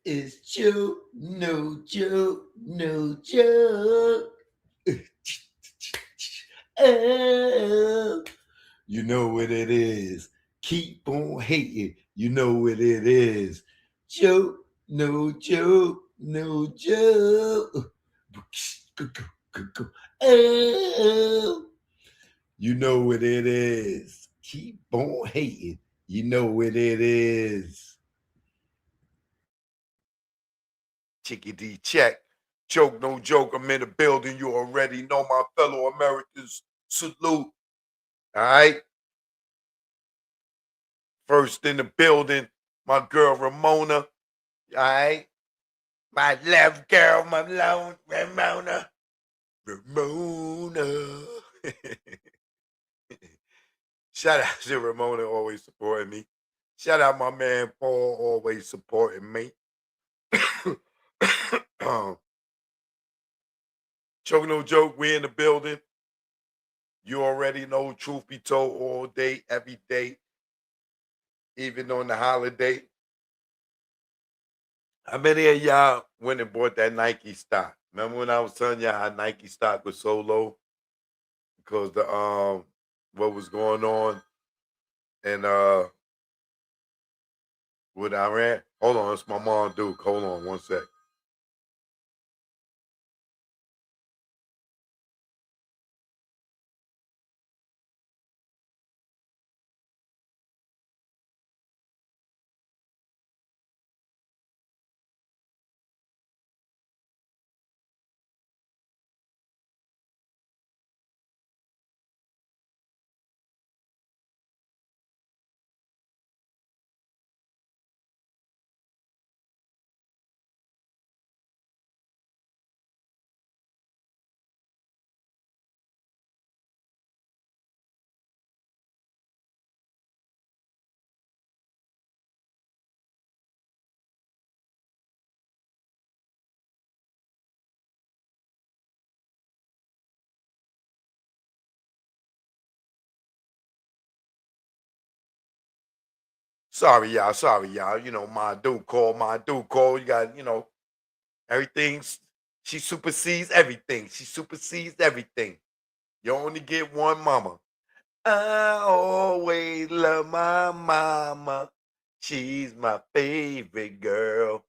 is Joe, no joke, no joke. Oh, you know what it is. Keep on hating. You know what it is. Joke, no joke, no joke. Oh, you know what it is. Keep on hating. You know what it is. Chickadee check. Joke, no joke. I'm in the building. You already know my fellow Americans. Salute. All right. First in the building, my girl Ramona. All right. My left girl, my lone Ramona. Ramona. Shout out to Ramona, always supporting me. Shout out my man Paul, always supporting me. Joke, no joke. We in the building. You already know, truth be told, all day, every day, even on the holiday. How many of y'all went and bought that Nike stock? Remember when I was telling y'all how Nike stock was so low because the what was going on and with Iran? Hold on, it's my mom Duke. Hold on one sec. Sorry, y'all. Sorry, y'all. You know, my Duke call. My Duke call. You got, everything's. She supersedes everything. She supersedes everything. You only get one mama. I always love my mama. She's my favorite girl.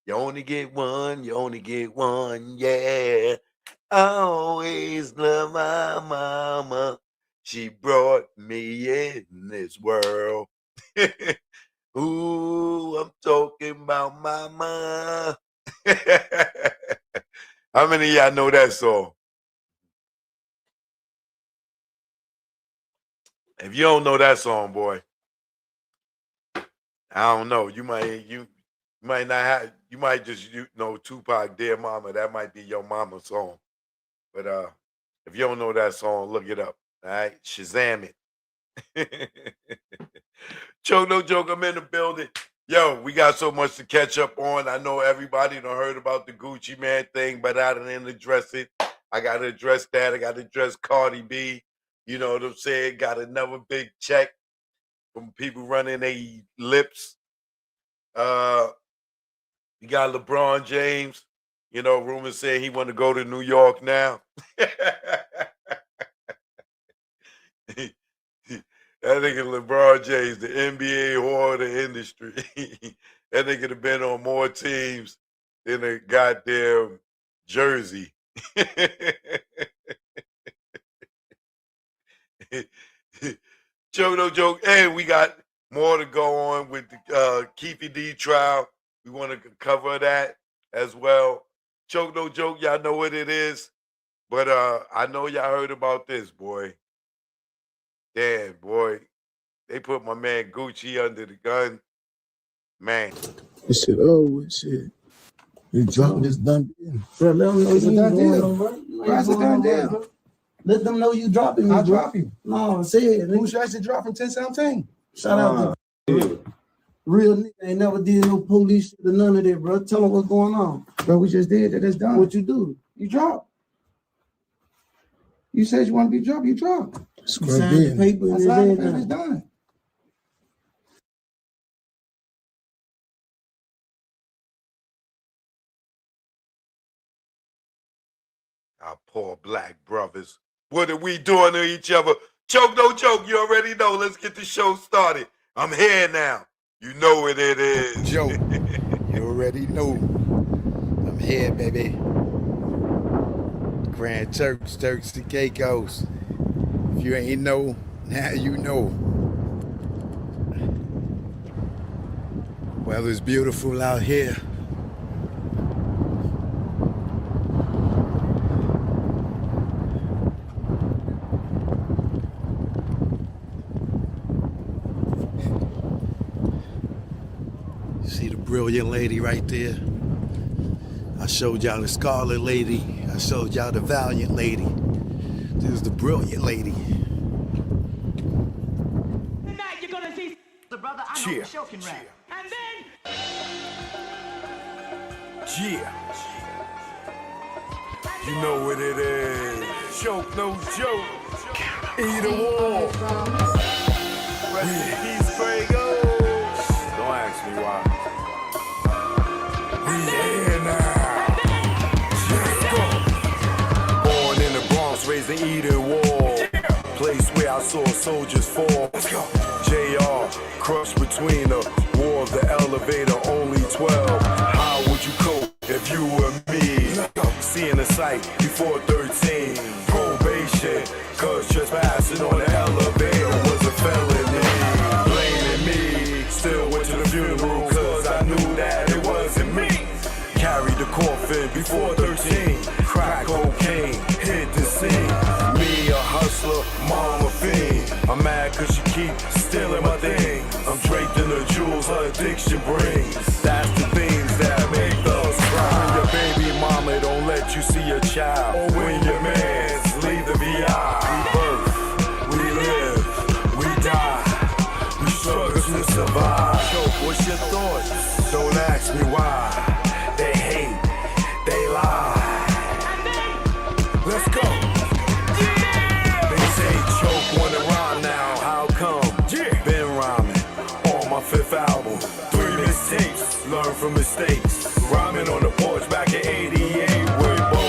You only get one, you only get one, yeah. I always love my mama. She brought me in this world. Ooh, I'm talking about mama. How many of y'all know that song? If you don't know that song, boy, I don't know. You might not have. You might just know Tupac, "Dear Mama." That might be your mama's song. But if you don't know that song, look it up. All right, Shazam it. Joke, no joke. I'm in the building. Yo, we got so much to catch up on. I know everybody done heard about the Gucci Man thing, but I didn't address it. I got to address that. I got to address Cardi B. You know what I'm saying? Got another big check from people running their lips. Uh, you got LeBron James. You know, rumors say he want to go to New York now. That nigga LeBron James, the NBA whore of the industry. That nigga could have been on more teams than a goddamn jersey. Joke, no joke. And we got more to go on with the Keefy D trial. We want to cover that as well. Joke, no joke. Y'all know what it is. But I know y'all heard about this, boy. Damn, boy. They put my man Gucci under the gun. Man. This shit over, shit. You dropping this done deal. Bro, let them know it's a done deal. Why is it done deal? Let them know you dropping me, I drop you. No, say it. Who should I say drop from 1017? Shout out to real nigga. Ain't never did no police shit or none of that, bro. Tell them what's going on. Bro, we just did that. It's done. What you do? You drop. You said you want to be dropped. You drop. You signed the paper and it's done. Our poor black brothers. What are we doing to each other? Choke, no joke. You already know. Let's get the show started. I'm here now. You know what it is. Joe, you already know. I'm here, baby. Grand Turks and Caicos. If you ain't know, now you know. Weather's beautiful out here. See the brilliant lady right there? I showed y'all the scarlet lady. I showed y'all the valiant lady. This is the brilliant lady. Tonight you're gonna see the brother I know for sure can rap. And then You know what it is. Choke, no joke. Eat a wall. Rest in peace, Fuego. Don't ask me why. We here now. Let's go. Born in the Bronx, raised in Eden Wall. Place where I saw soldiers fall. Let's go. JR, crushed between the war of the elevator, only 12. How would you cope if you were me? Seeing the sight before 13. Probation, cause trespassing on the elevator was a felony. Blaming me, still went to the funeral cause I knew that it wasn't me. Carried the coffin before 13. Crack cocaine, hit the scene. Me a hustler, mom a fiend. I'm mad cause she keep stealing my thing. I'm draped in the jewels her addiction brings. That's the things that make us cry. When your baby mama don't let you see your child, or when your mans leave the VI. We birth, we live, we die. We struggle to survive. Choke, what's your thoughts? Don't ask me why. They hate, they lie. Let's go. They say choke wanna rhyme now. How come? Been rhyming on my 5th album. 3 mixtapes, learn from mistakes. Rhyming on the porch back in 88 with Bo.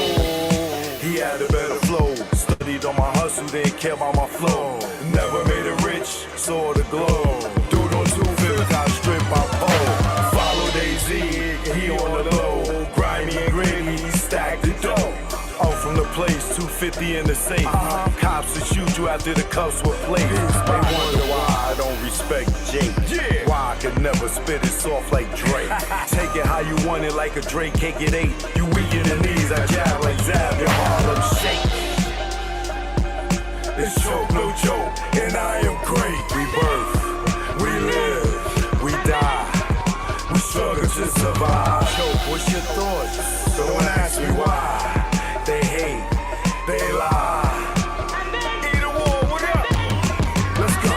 He had a better flow. Studied on my hustle, didn't care about my flow. Never made it rich, saw the glow. Dude on 250, I strip my pole. Follow Daisy, he on the low. Grimy and gritty, he stacked the dough. Off from the place, 250 in the safe. Cops will shoot you after the cuffs were placed. They wonder why I don't respect Jake. Why I could never spit it soft like Drake. Take it how you want it like a Drake cake at 8. You weak in the knees, I jab like Zab, your Harlem shake. It's choke, no joke, and I am great. We birth, we live, we die. We struggle to survive. Choke, what's your thoughts? Don't ask me why. They hate, they lie. Eat a wall, what up? Let's go.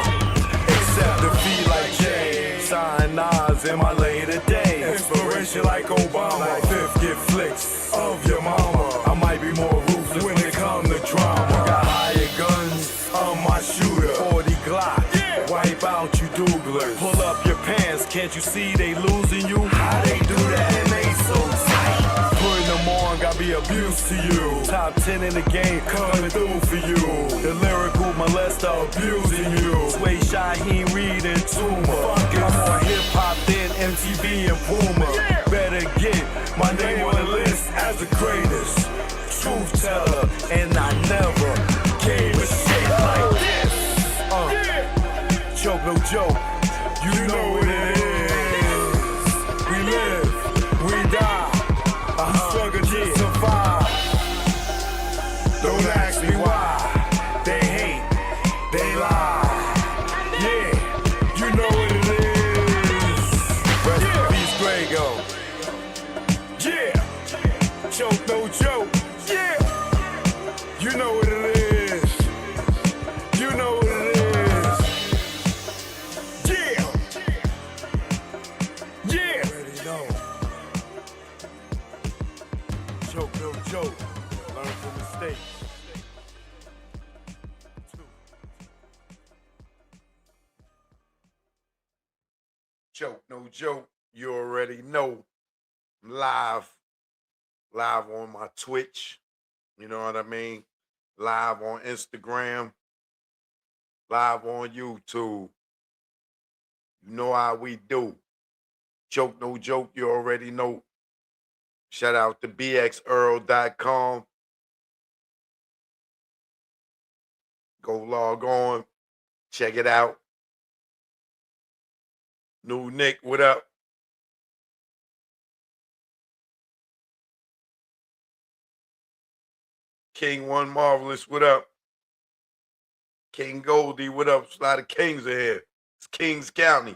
Accept defeat like Jay. Sign Nas in my later days. Inspiration like Obama. Like 5th get flicks of your mama. I might be more ruthless when it come to drama. Got higher guns on my shooter. 40 Glock. Wipe out you Douglers. Pull up your pants, can't you see they losing you? How they do that and they so tight. Putting them on, got be abused to you. Top 10 in the game, coming through for you. The lyrical molester abusing you. Sway Shaheem Reed and Tuma. I'm more hip-hop than MTV and Puma. Better get my name on the list as the greatest truth teller. And I never gave a shit like this. Choke, no joke, you know what it is. We live, we die. Struggle to survive. Don't ask me why. They hate, they lie. Yeah, you know what it is. Rest in peace, Grego. Yeah, choke, no joke. Yeah, you know what it is. You know what it is. Yeah, yeah. Already know. Choke, no joke. Learn from mistakes. Choke, no joke. You already know. I'm live on my Twitch. You know what I mean? Live on Instagram, live on YouTube. You know how we do. Joke, no joke, you already know. Shout out to bxearl.com. Go log on, check it out. New Nick, what up? King One Marvelous, what up? King Goldie, what up? There's a lot of kings in here. It's Kings County.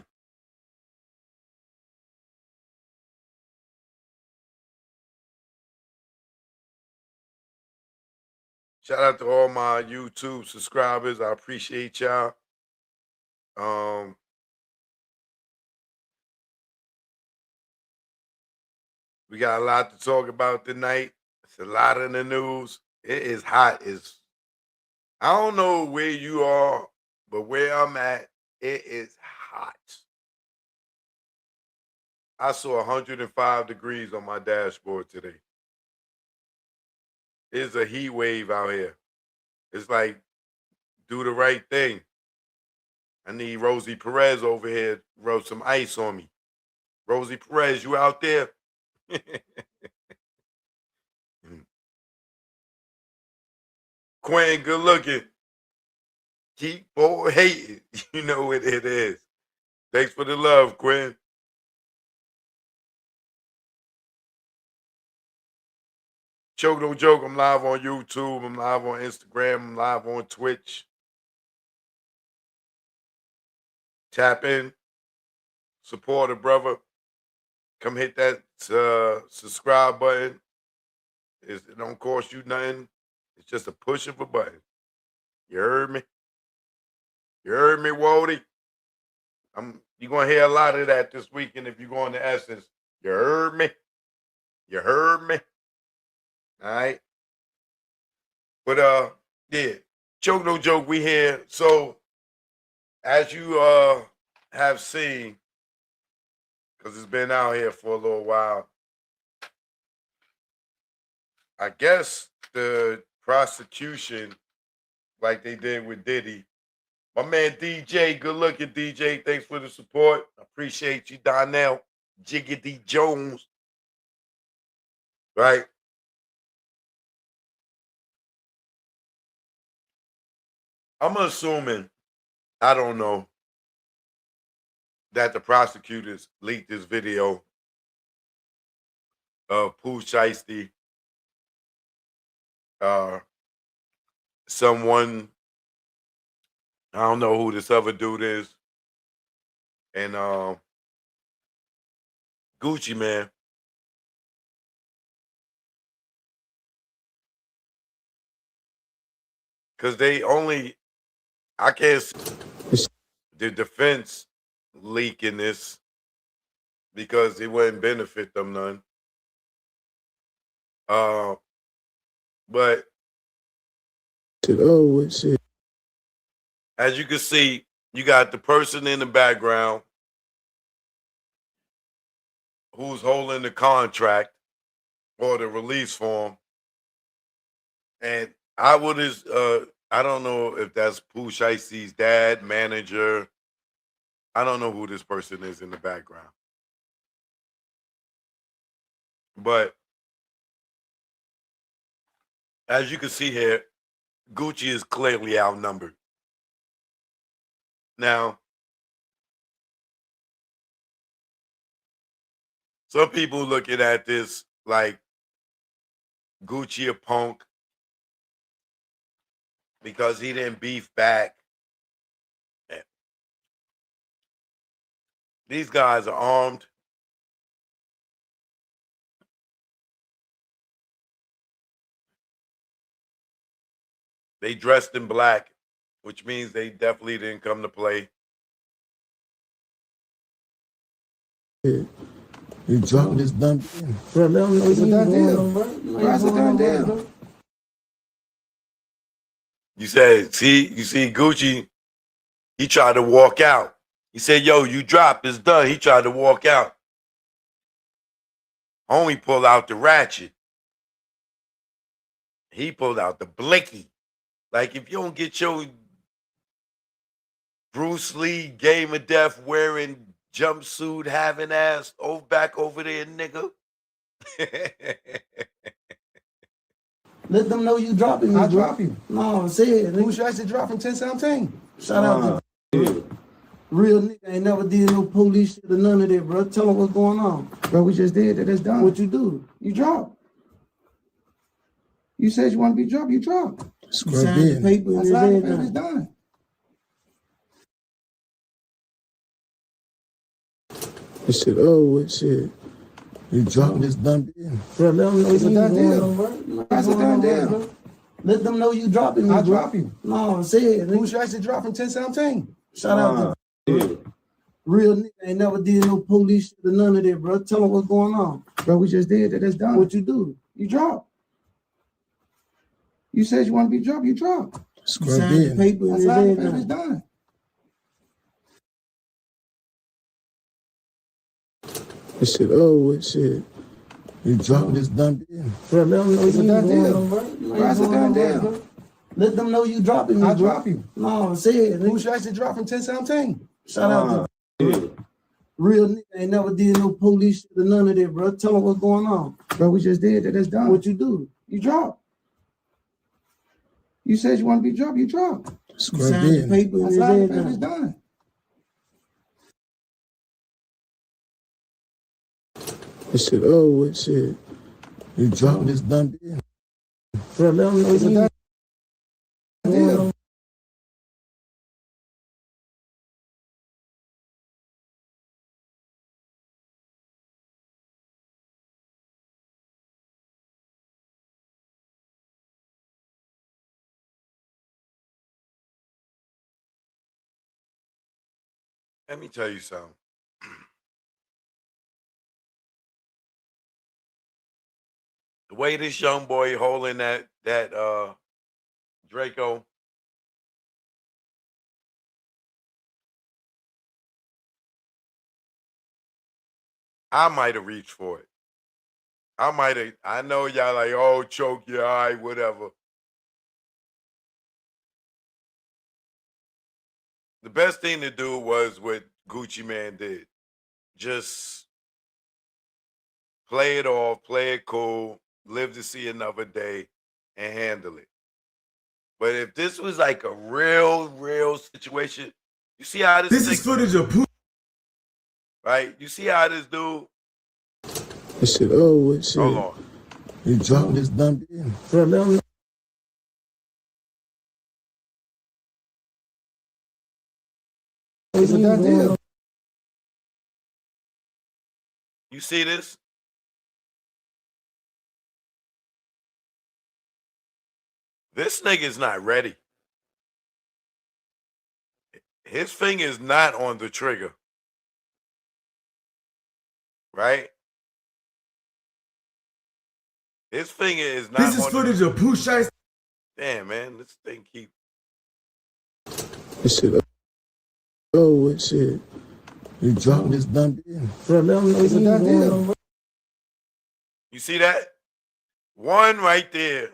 Shout out to all my YouTube subscribers. I appreciate y'all. We got a lot to talk about tonight. It's a lot in the news. It is hot. I don't know where you are, but where I'm at, it is hot. I saw 105 degrees on my dashboard today. It's a heat wave out here. It's like, do the right thing. I need Rosie Perez over here to rub some ice on me. Rosie Perez, you out there? Quinn, good looking. Keep on hating. You know what it is. Thanks for the love, Quinn. Choke no joke. I'm live on YouTube. I'm live on Instagram. I'm live on Twitch. Tap in. Support a brother. Come hit that subscribe button. It don't cost you nothing. It's just a push of a button. You heard me? You heard me, Wody? You're going to hear a lot of that this weekend if you're going to Essence. You heard me? You heard me? All right? But, yeah. Joke, no joke, we here. So, as you have seen, because it's been out here for a little while, I guess the prosecution, like they did with Diddy, my man DJ, good looking DJ, thanks for the support. Appreciate you, Donnell, Jiggity Jones. Right? I'm assuming, I don't know, that the prosecutors leaked this video of Pooh, Shiesty, someone, I don't know who this other dude is, and Gucci Man. Because I can't see the defense leaking this because it wouldn't benefit them none. But as you can see, you got the person in the background who's holding the contract or the release form. And I don't know if that's Pooh Shiesty's dad, manager. I don't know who this person is in the background. But as you can see here, Gucci is clearly outnumbered. Now, some people looking at this like Gucci a punk because he didn't beef back. These guys are armed. They dressed in black, which means they definitely didn't come to play. You dropping this dumb thing. Bro, let them know it's a done deal. Bro, it's a done deal. You see Gucci, he tried to walk out. He said, yo, you dropped, it's done. He tried to walk out. Homie pulled out the ratchet. He pulled out the blicky. Like if you don't get your Bruce Lee Game of Death wearing jumpsuit having ass back over there, nigga. Let them know you dropping me, I'll drop you. No, say it. Who should I say drop from 1017? Shout out to real nigga. Ain't never did no police shit or none of that, bro. Tell them what's going on. Bro, we just did that. It's done. What you do? You drop. You said you want to be dropped. You drop. You signed the paper and it's done. This shit over, shit. You dropping this done deal. Bro, let them know it's a done deal. That's a done deal. Let them know you dropping me, I'll drop you. No, say it. Who should I say drop from 1017? Shout out to real nigga. Ain't never did no police shit or none of that, bro. Tell them what's going on. Bro, we just did that. It's done. What you do? You drop. You said you want to be dropped. You drop. You signed the paper and it's done. This shit over, shit. You dropping this done deal. Bro, let them know it's a done deal. That's a done deal. Let them know you dropping me. I'll drop you. No, say it. Who should I say drop from 1017? Shout out to real nigga. Ain't never did no police shit or none of that, bro. Tell them what's going on. Bro, we just did that. It's done. What you do? You drop. You said you want to be dropped. You drop. You signed the paper and it's done. This shit over, shit. You dropping this done deal. Bro, let them know it's a done deal. Let me tell you something. The way this young boy holding that Draco, I might have reached for it. I know y'all like, oh, choke, yeah, all right, whatever. The best thing to do was what Gucci Man did. Just play it off, play it cool, live to see another day, and handle it. But if this was like a real situation, you see how this is footage of Pooh. Right? You see how this dude? This shit over, shit. Hold on. You dropping this done deal. Bro, let them know. It's a done deal. You see this? This nigga's not ready. His finger is not on the trigger. Right? His finger is not on This is footage of Pooh Shiesty. Damn, man. This thing keep... This shit over, shit. You dropping this done deal. Bro, let them know it's a done deal. You see that? One right there.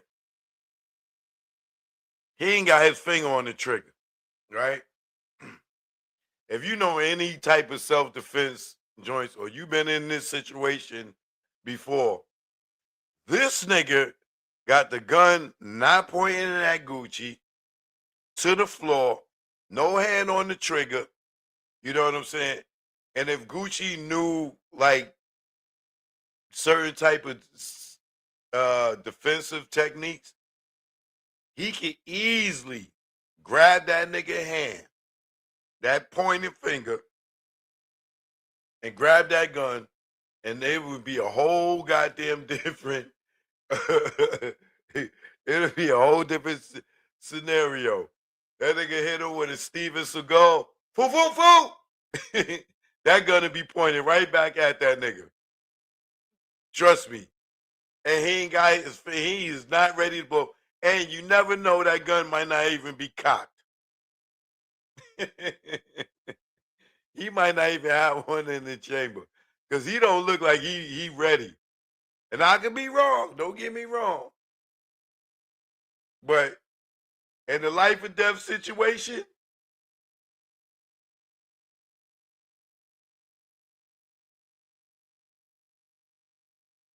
He ain't got his finger on the trigger, right? If you know any type of self-defense joints or you've been in this situation before, this nigga got the gun not pointing at Gucci, to the floor, no hand on the trigger, you know what I'm saying? And if Gucci knew like certain type of defensive techniques, he could easily grab that nigga hand, that pointed finger, and grab that gun, and it would be a whole goddamn different, it would be a whole different scenario. That nigga hit him with a Steven Seagal, foo, foo, foo. That gun would be pointed right back at that nigga. Trust me. And he is not ready to blow. And you never know, that gun might not even be cocked. He might not even have one in the chamber. Because he don't look like he ready. And I could be wrong. Don't get me wrong. But in the life or death situation,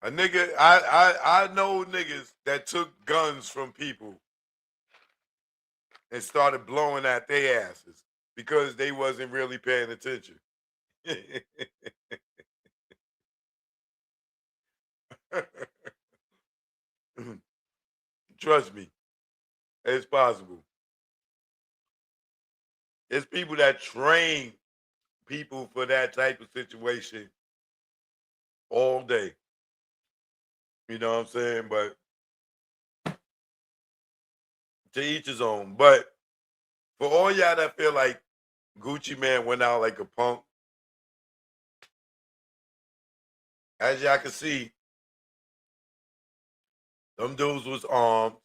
a nigga, I know niggas that took guns from people and started blowing at their asses because they wasn't really paying attention. Trust me, it's possible. It's people that train people for that type of situation all day. You know what I'm saying? But to each his own. But for all y'all that feel like Gucci Man went out like a punk, as y'all can see, them dudes was armed.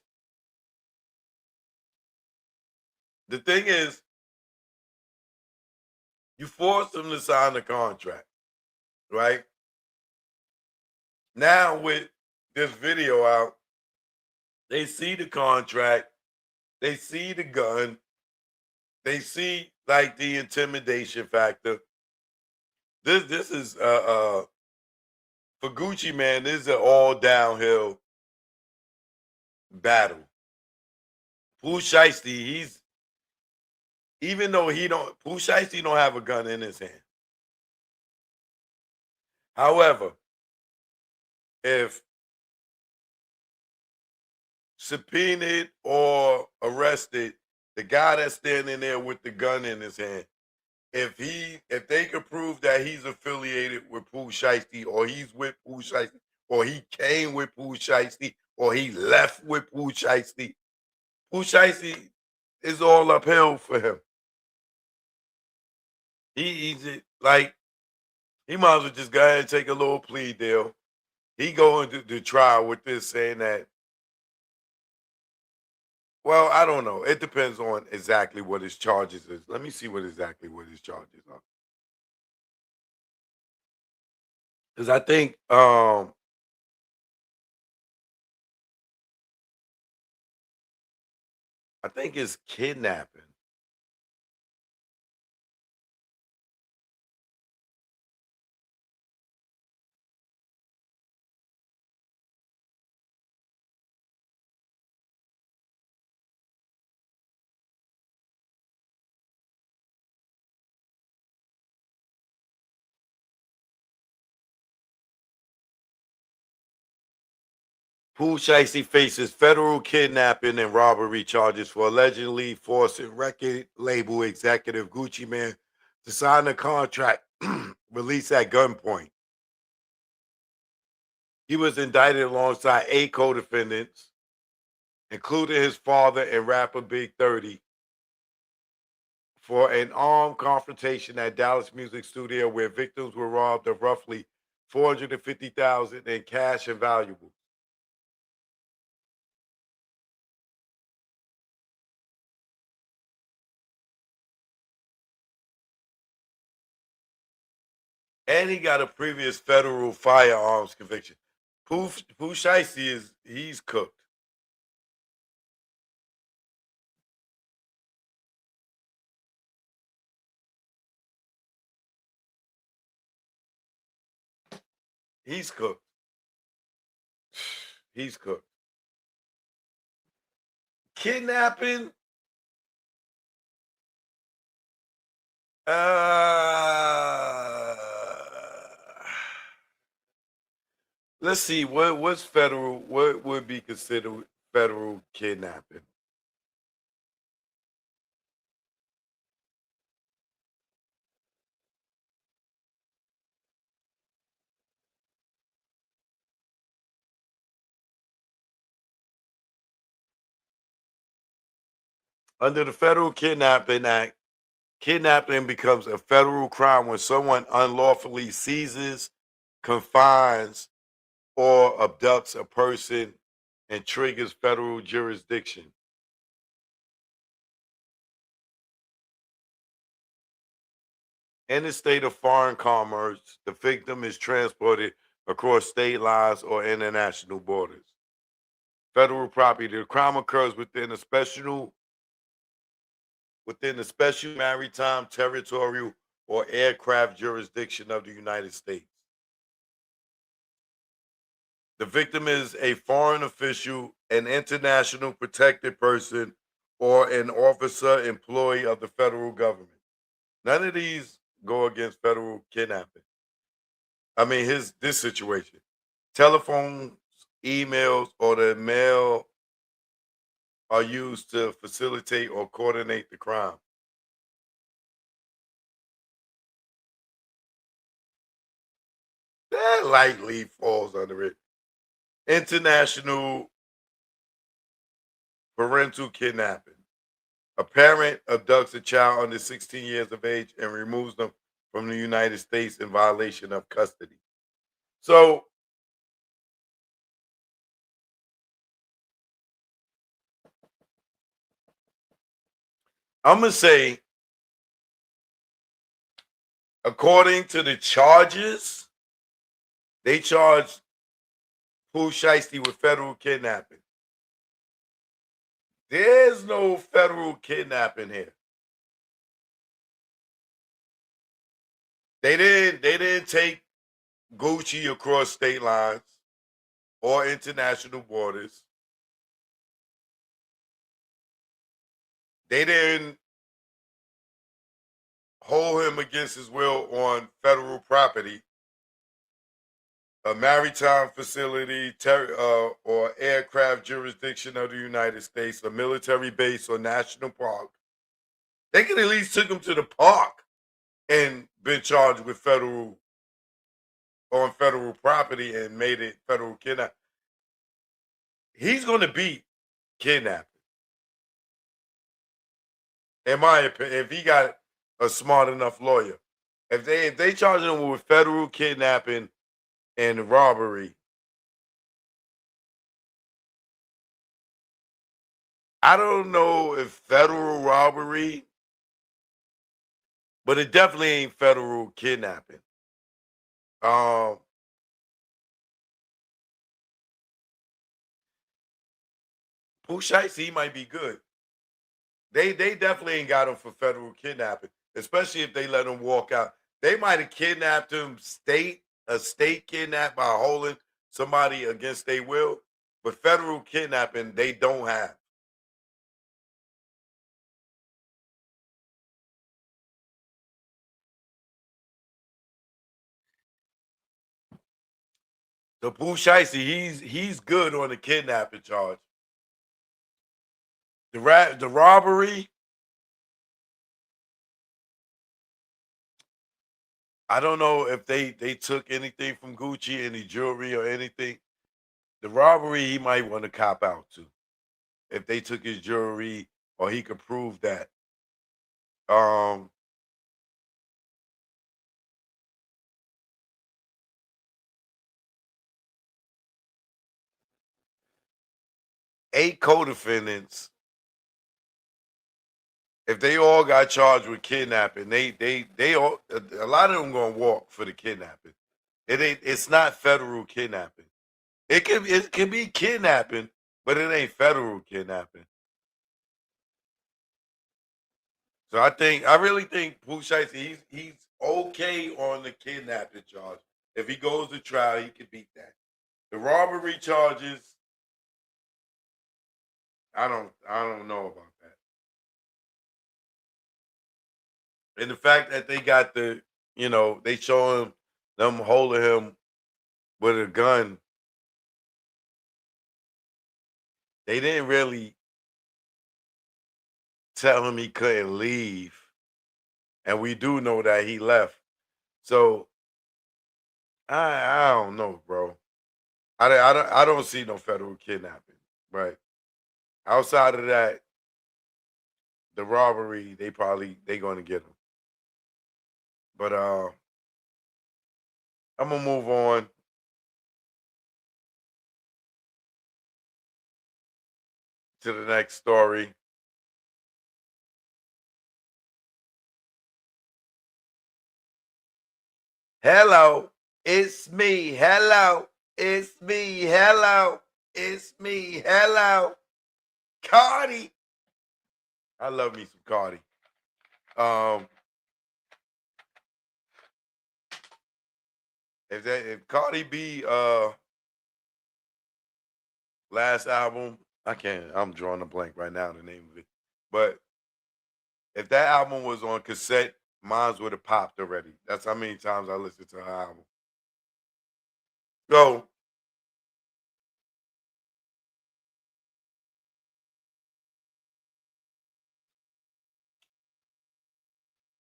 The thing is, you force them to sign the contract, right? Now with this video out, they see the contract, they see the gun, they see like the intimidation factor. This is for Gucci Man, this is an all downhill battle. Pooh Shiesty, he's even though Pooh Shiesty don't have a gun in his hand. However, if subpoenaed or arrested, the guy that's standing there with the gun in his hand, if they could prove that he's affiliated with Pooh Shiesty, or he's with Pooh Shiesty, or he came with Pooh Shiesty, or he left with Pooh Shiesty is all uphill for him. He's like, he might as well just go ahead and take a little plea deal. He going to the trial with this saying that, well, I don't know. It depends on exactly what his charges is. Let me see what his charges are. Because I think it's kidnapping. Pooh Shiesty faces federal kidnapping and robbery charges for allegedly forcing record label executive Gucci Man to sign a contract released at gunpoint. He was indicted alongside 8 co-defendants, including his father and rapper Big 30, for an armed confrontation at Dallas Music Studio where victims were robbed of roughly $450,000 in cash and valuables. And he got a previous federal firearms conviction. Pooh Shiesty he's cooked. He's cooked. He's cooked. Kidnapping. Let's see what's federal. What would be considered federal kidnapping? Under the Federal Kidnapping Act, kidnapping becomes a federal crime when someone unlawfully seizes, confines, or abducts a person and triggers federal jurisdiction. In the state of foreign commerce, the victim is transported across state lines or international borders. federal property. The crime occurs within the special maritime, territorial, or aircraft jurisdiction of the United States. The victim is a foreign official, an international protected person, or an officer employee of the federal government. None of these go against federal kidnapping. I mean, this situation. Telephones, emails, or the mail are used to facilitate or coordinate the crime. That lightly falls under it. International parental kidnapping. A parent abducts a child under 16 years of age and removes them from the United States in violation of custody. So, I'm going to say, according to the charges, they charged Pooh Shiesty with federal kidnapping. There's no federal kidnapping here. They didn't take Gucci across state lines or international borders. They didn't hold him against his will on federal property, a maritime facility, or aircraft jurisdiction of the United States, a military base or national park. They could at least took him to the park and been charged with federal property and made it federal kidnapping. He's going to be kidnapping. In my opinion, if he got a smart enough lawyer. If they charge him with federal kidnapping and robbery, I don't know if federal robbery, but it definitely ain't federal kidnapping. Pooh Shiesty, he might be good. They definitely ain't got him for federal kidnapping, especially if they let him walk out. They might have kidnapped him a state kidnap by holding somebody against their will, but federal kidnapping they don't have. The Pooh Shiesty, he's good on the kidnapping charge. The robbery, I don't know if they took anything from Gucci, any jewelry or anything. The robbery, he might want to cop out too. If they took his jewelry or he could prove that. Um, eight co-defendants, if they all got charged with kidnapping, they all, a lot of them gonna walk for the kidnapping. It's not federal kidnapping. It can be kidnapping, but it ain't federal kidnapping. So I really think Pooh Shiesty, he's okay on the kidnapping charge. If he goes to trial, he can beat that. The robbery charges, I don't know about that. And the fact that they got they show him them holding him with a gun, they didn't really tell him he couldn't leave. And we do know that he left. So I don't know, bro. I don't see no federal kidnapping. Right. Outside of that, the robbery, they gonna get him. But I'm gonna move on to the next story. Hello, it's me. Hello, it's me. Hello. It's me. Hello. Cardi. I love me some Cardi. If Cardi B last album, I'm drawing a blank right now the name of it. But if that album was on cassette, mine would have popped already. That's how many times I listened to her album. So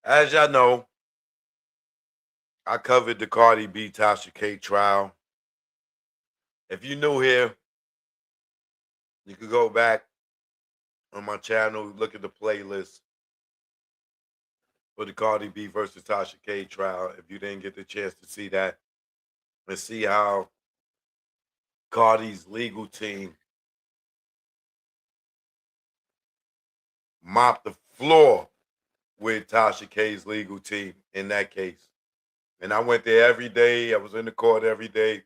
as y'all know, I covered the Cardi B Tasha K trial. If you're new here, you could go back on my channel, look at the playlist for the Cardi B versus Tasha K trial. If you didn't get the chance to see that, and see how Cardi's legal team mopped the floor with Tasha K's legal team in that case. And I went there every day. I was in the court every day.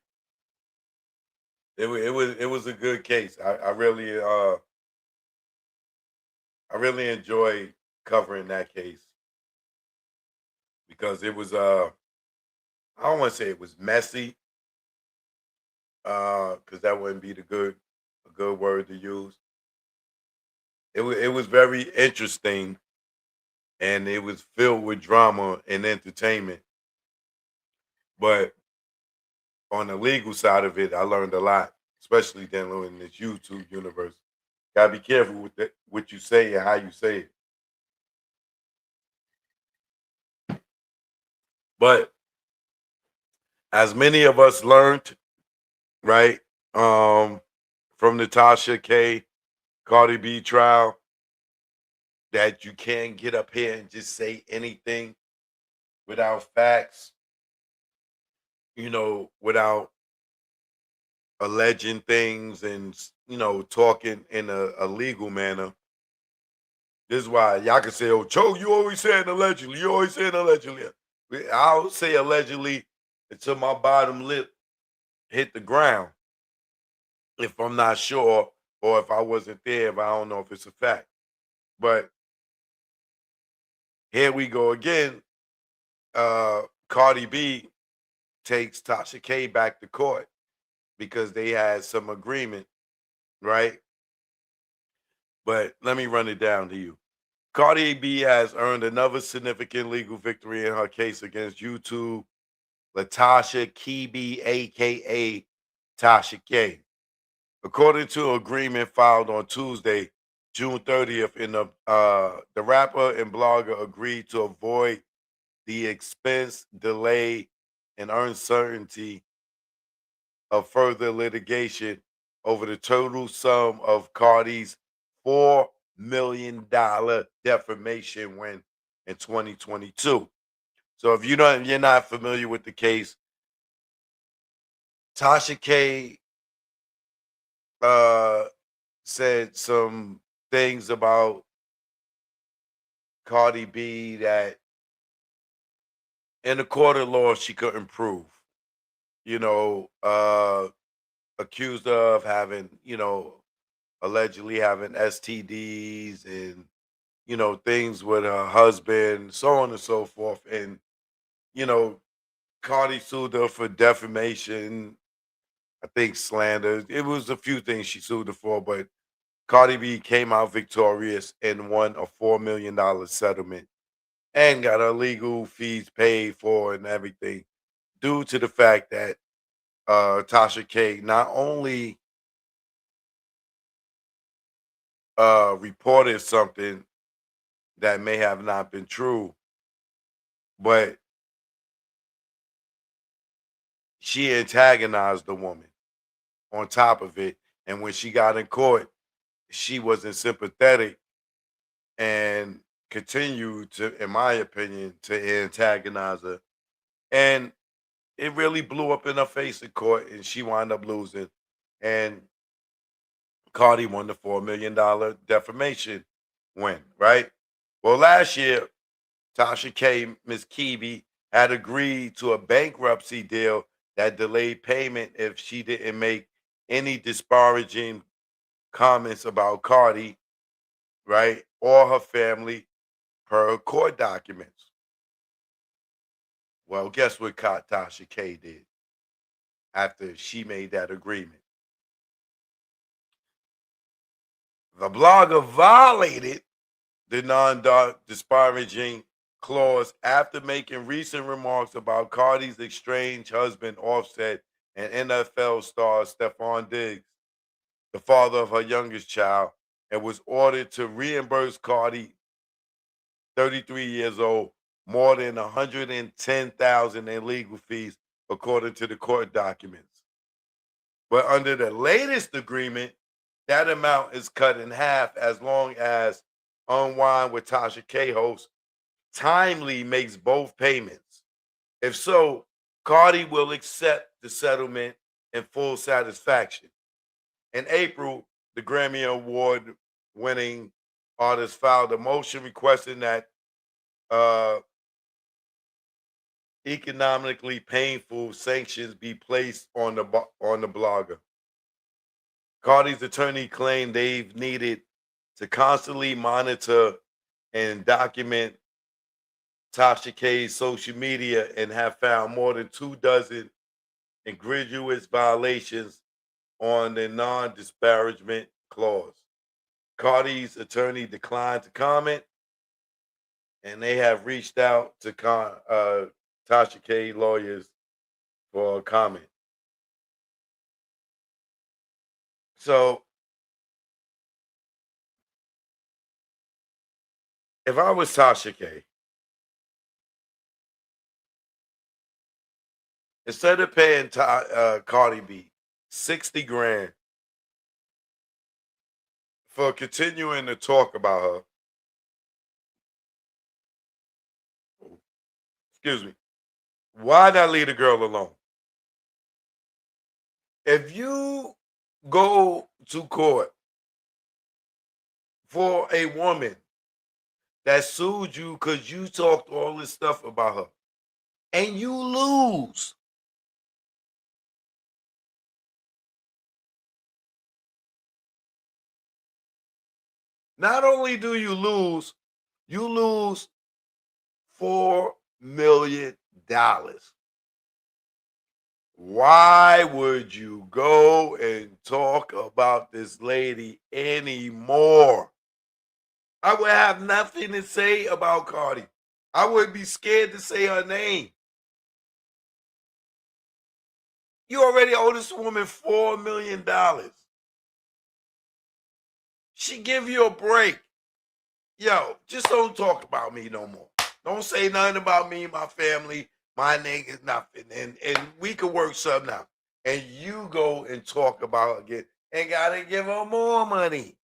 It was a good case. I really enjoyed covering that case because it was I don't want to say it was messy because that wouldn't be a good word to use. It was very interesting and it was filled with drama and entertainment. But on the legal side of it, I learned a lot, especially dealing in this YouTube universe. Gotta be careful with what you say and how you say it. But as many of us learned, right, from the Tasha K, Cardi B trial, that you can't get up here and just say anything without facts, without alleging things and talking in a legal manner. This is why y'all can say, "Oh, Cho, you always saying allegedly. You always saying allegedly." I'll say allegedly until my bottom lip hit the ground if I'm not sure or if I wasn't there, if I don't know if it's a fact. But here we go again. Cardi B takes Tasha K back to court because they had some agreement, right? But let me run it down to you. Cardi B has earned another significant legal victory in her case against YouTube Latasha Kibi, aka Tasha K. According to an agreement filed on Tuesday, June 30th, the rapper and blogger agreed to avoid the expense, delay, and uncertainty of further litigation over the total sum of Cardi's $4 million defamation win in 2022. So if you're not familiar with the case, Tasha K said some things about Cardi B that in the court of law she couldn't prove. You know, accused her of having, allegedly having STDs and things with her husband, so on and so forth. And you know, Cardi sued her for defamation, I think slander. It was a few things she sued her for, but Cardi B came out victorious and won a $4 million settlement and got her legal fees paid for and everything due to the fact that Tasha K not only reported something that may have not been true, but she antagonized the woman on top of it. And when she got in court, she wasn't sympathetic and continued to, in my opinion, to antagonize her. And it really blew up in her face in court, and she wound up losing. And Cardi won the $4 million defamation win, right? Well, last year, Tasha K, Miss Kibi, had agreed to a bankruptcy deal that delayed payment if she didn't make any disparaging comments about Cardi, right, or her family per court documents. Well, guess what Tasha K did after she made that agreement? The blogger violated the non-disparaging clause after making recent remarks about Cardi's estranged husband Offset and NFL star Stephon Diggs, the father of her youngest child, and was ordered to reimburse Cardi, 33 years old, more than $110,000 in legal fees, according to the court documents. But under the latest agreement, that amount is cut in half as long as Unwind with Tasha K host timely makes both payments. If so, Cardi will accept the settlement in full satisfaction. In April, the Grammy Award winning artist filed a motion requesting that economically painful sanctions be placed on the blogger. Cardi's attorney claimed they've needed to constantly monitor and document Tasha K's social media and have found more than 24 egregious violations on the non-disparagement clause. Cardi's attorney declined to comment, and they have reached out to Tasha K lawyers for a comment. So, if I was Tasha K, instead of paying Cardi B 60 grand for continuing to talk about her, excuse me, why not leave the girl alone? If you go to court for a woman that sued you because you talked all this stuff about her and you lose, not only do you lose $4 million. Why would you go and talk about this lady anymore? I would have nothing to say about Cardi. I would be scared to say her name. You already owe this woman $4 million. She give you a break. Yo, just don't talk about me no more. Don't say nothing about me, my family, my niggas, nothing. And we could work something out. And you go and talk about her again and gotta give her more money.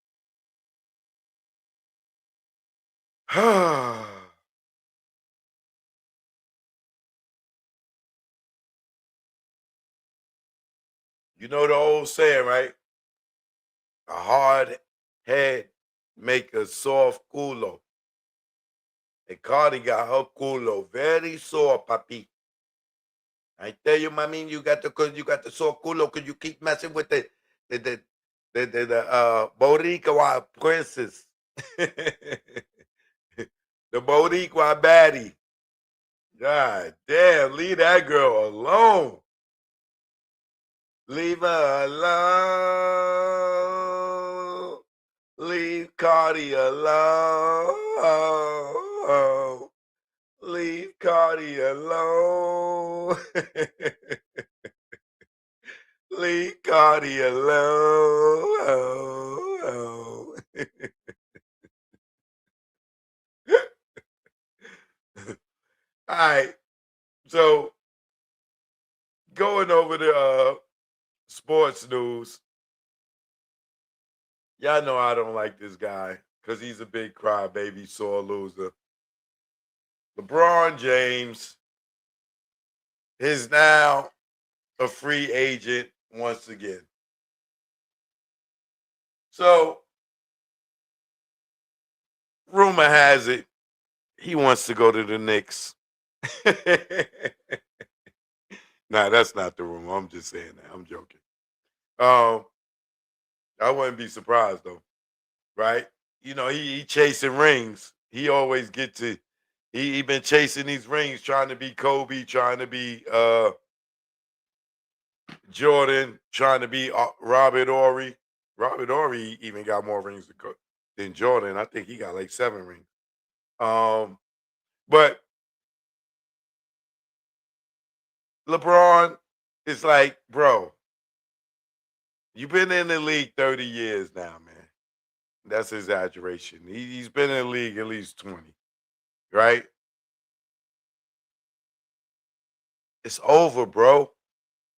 You know the old saying, right? A hard head make a soft culo. And Cardi got her culo very sore, papi. I tell you, mami, you got the sore culo because you keep messing with the Boricua princess. The Boricua baddie. God damn, leave that girl alone. Leave her alone. Leave Cardi alone. Leave Cardi alone. Leave Cardi alone. All right. So going over the sports news. Y'all know I don't like this guy because he's a big crybaby, sore loser. LeBron James is now a free agent once again. So, rumor has it he wants to go to the Knicks. Nah, that's not the rumor. I'm just saying that. I'm joking. I wouldn't be surprised though, right? You know, he chasing rings. He always get to. He been chasing these rings, trying to be Kobe, trying to be Jordan, trying to be Robert Ory. Robert Ory even got more rings than Jordan. I think he got like 7 rings. But LeBron is like, bro, you've been in the league 30 years now, man. That's exaggeration. He's been in the league at least 20, right? It's over, bro.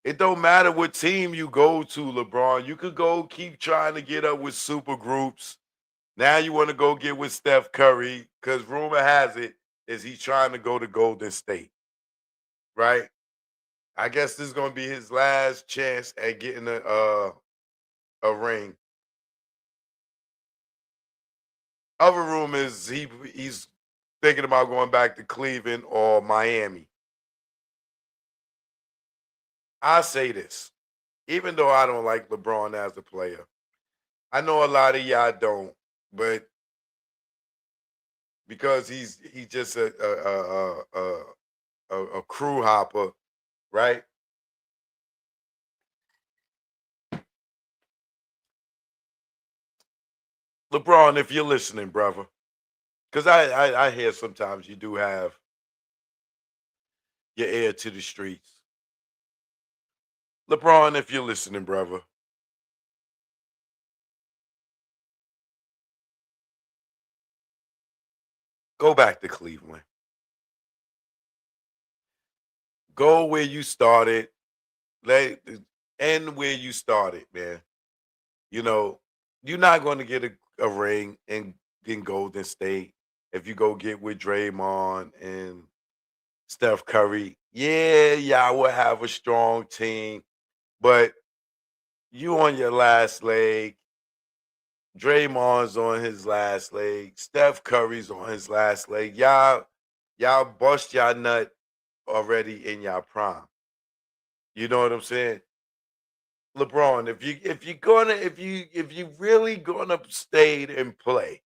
It don't matter what team you go to, LeBron. You could go keep trying to get up with super groups. Now you want to go get with Steph Curry because rumor has it is he's trying to go to Golden State, right? I guess this is gonna be his last chance at getting a ring. Other rumor is he's thinking about going back to Cleveland or Miami. I say this, even though I don't like LeBron as a player, I know a lot of y'all don't, but because he's just a crew hopper, right? LeBron, if you're listening, brother, because I hear sometimes you do have your ear to the streets. LeBron, if you're listening, brother, go back to Cleveland. Go where you started. Let end where you started, man. You know, you're not going to get a ring in Golden State if you go get with Draymond and Steph Curry. Yeah, y'all will have a strong team, but you on your last leg. Draymond's on his last leg. Steph Curry's on his last leg. Y'all bust y'all nut already in y'all prime. You know what I'm saying? LeBron, if you really gonna stay and play,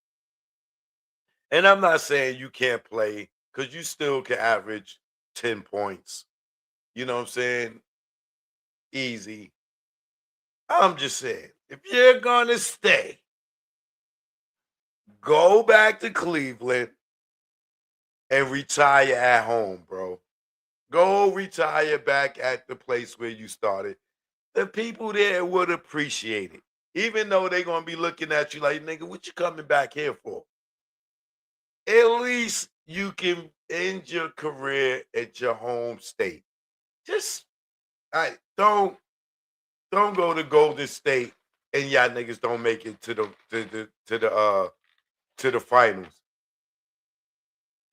and I'm not saying you can't play because you still can average 10 points. You know what I'm saying? Easy. I'm just saying, if you're gonna stay, go back to Cleveland and retire at home, bro. Go retire back at the place where you started. The people there would appreciate it. Even though they're gonna be looking at you like, nigga, what you coming back here for? At least you can end your career at your home state. Just I don't go to Golden State and y'all niggas don't make it to the finals.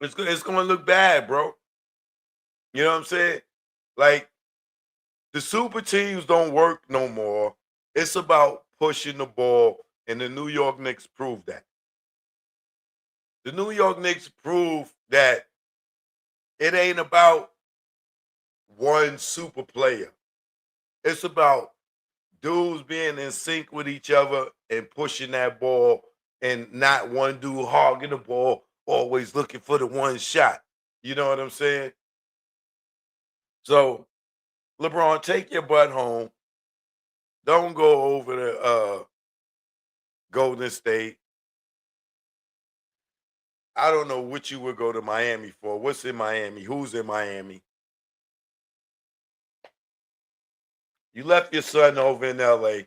It's gonna look bad, bro. You know what I'm saying? Like the super teams don't work no more. It's about pushing the ball, and the New York Knicks proved that. The New York Knicks proved that it ain't about one super player. It's about dudes being in sync with each other and pushing that ball and not one dude hogging the ball, always looking for the one shot. You know what I'm saying? So, LeBron, take your butt home. Don't go over to Golden State. I don't know what you would go to Miami for. What's in Miami? Who's in Miami? You left your son over in LA.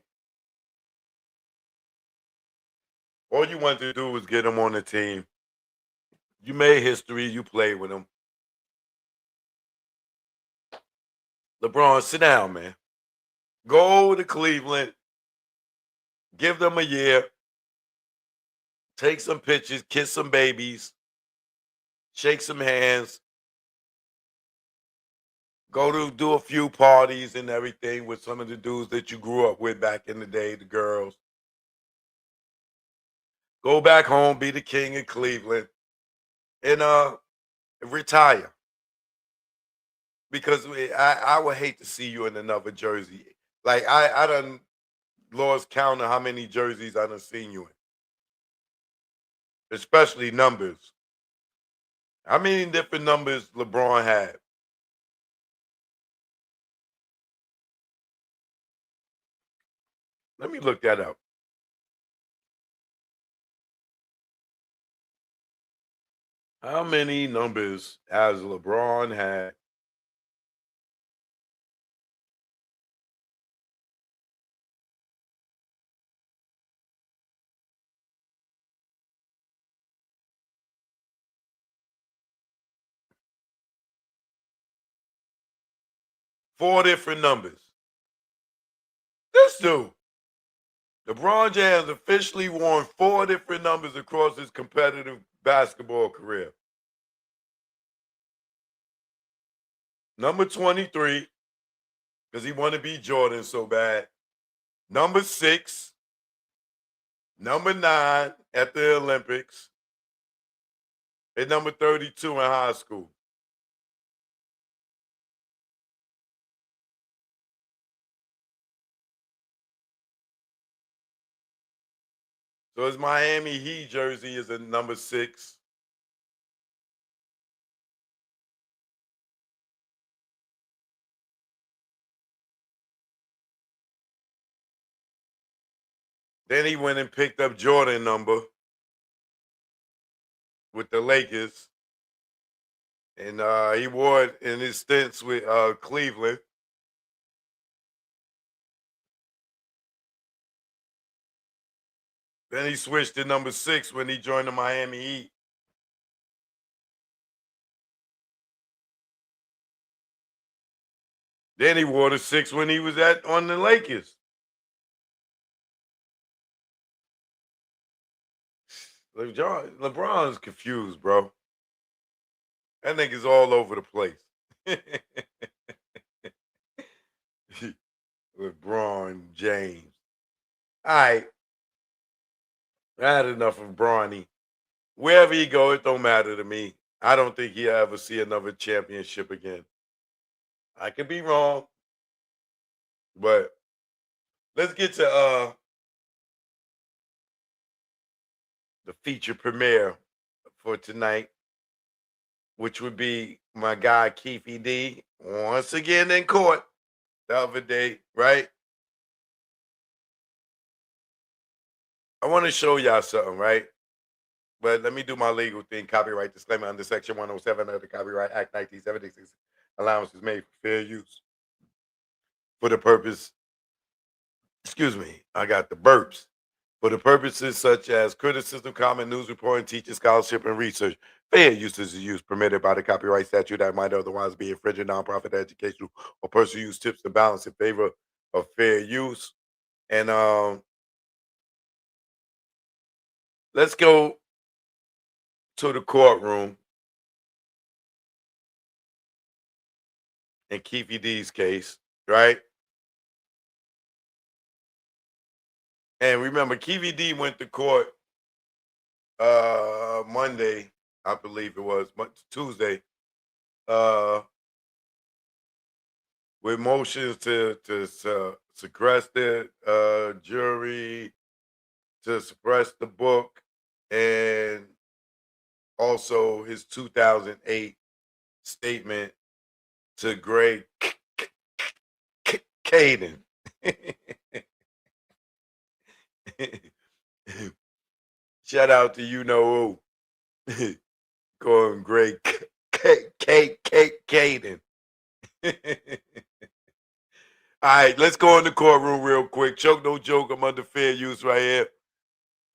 All you wanted to do was get him on the team. You made history. You played with him. LeBron, sit down, man. Go to Cleveland. Give them a year. Take some pictures. Kiss some babies. Shake some hands. Go to do a few parties and everything with some of the dudes that you grew up with back in the day, the girls. Go back home, be the king of Cleveland, and retire. Because I would hate to see you in another jersey. Like I done lost count of how many jerseys I done seen you in. Especially numbers. How many different numbers LeBron had? Let me look that up. How many numbers has LeBron had? Four different numbers. This dude, LeBron James has officially worn 4 different numbers across his competitive basketball career. Number 23, because he wanted to be Jordan so bad. Number 6, number 9 at the Olympics, and number 32 in high school. So his Miami Heat jersey is a number 6. Then he went and picked up Jordan number with the Lakers. And he wore it in his stints with Cleveland. Then he switched to number 6 when he joined the Miami Heat. Then he wore the 6 when he was on the Lakers. LeBron's confused, bro. That nigga's all over the place. LeBron James. All right. I had enough of Bronny. Wherever he go, it don't matter to me. I don't think he'll ever see another championship again. I could be wrong. But let's get to the feature premiere for tonight, which would be my guy Keefy D once again in court the other day, right? I want to show y'all something, right? But let me do my legal thing. Copyright disclaimer under Section 107 of the Copyright Act 1976. Allowance is made for fair use for the purpose, excuse me, I got the burps. For the purposes such as criticism, comment, news reporting, teaching, scholarship, and research. Fair use is use permitted by the copyright statute that might otherwise be infringing nonprofit, educational, or personal use tips to balance in favor of fair use. And let's go to the courtroom in Keefy D's case, right? And remember, Keefy D went to court Monday, I believe it was, Tuesday, with motions to suppress the jury, to suppress the book, and also his 2008 statement to Greg Caden. Shout out to you know who. Going Greg Caden. All right, let's go in the courtroom real quick. Choke, no joke. I'm under fair use right here.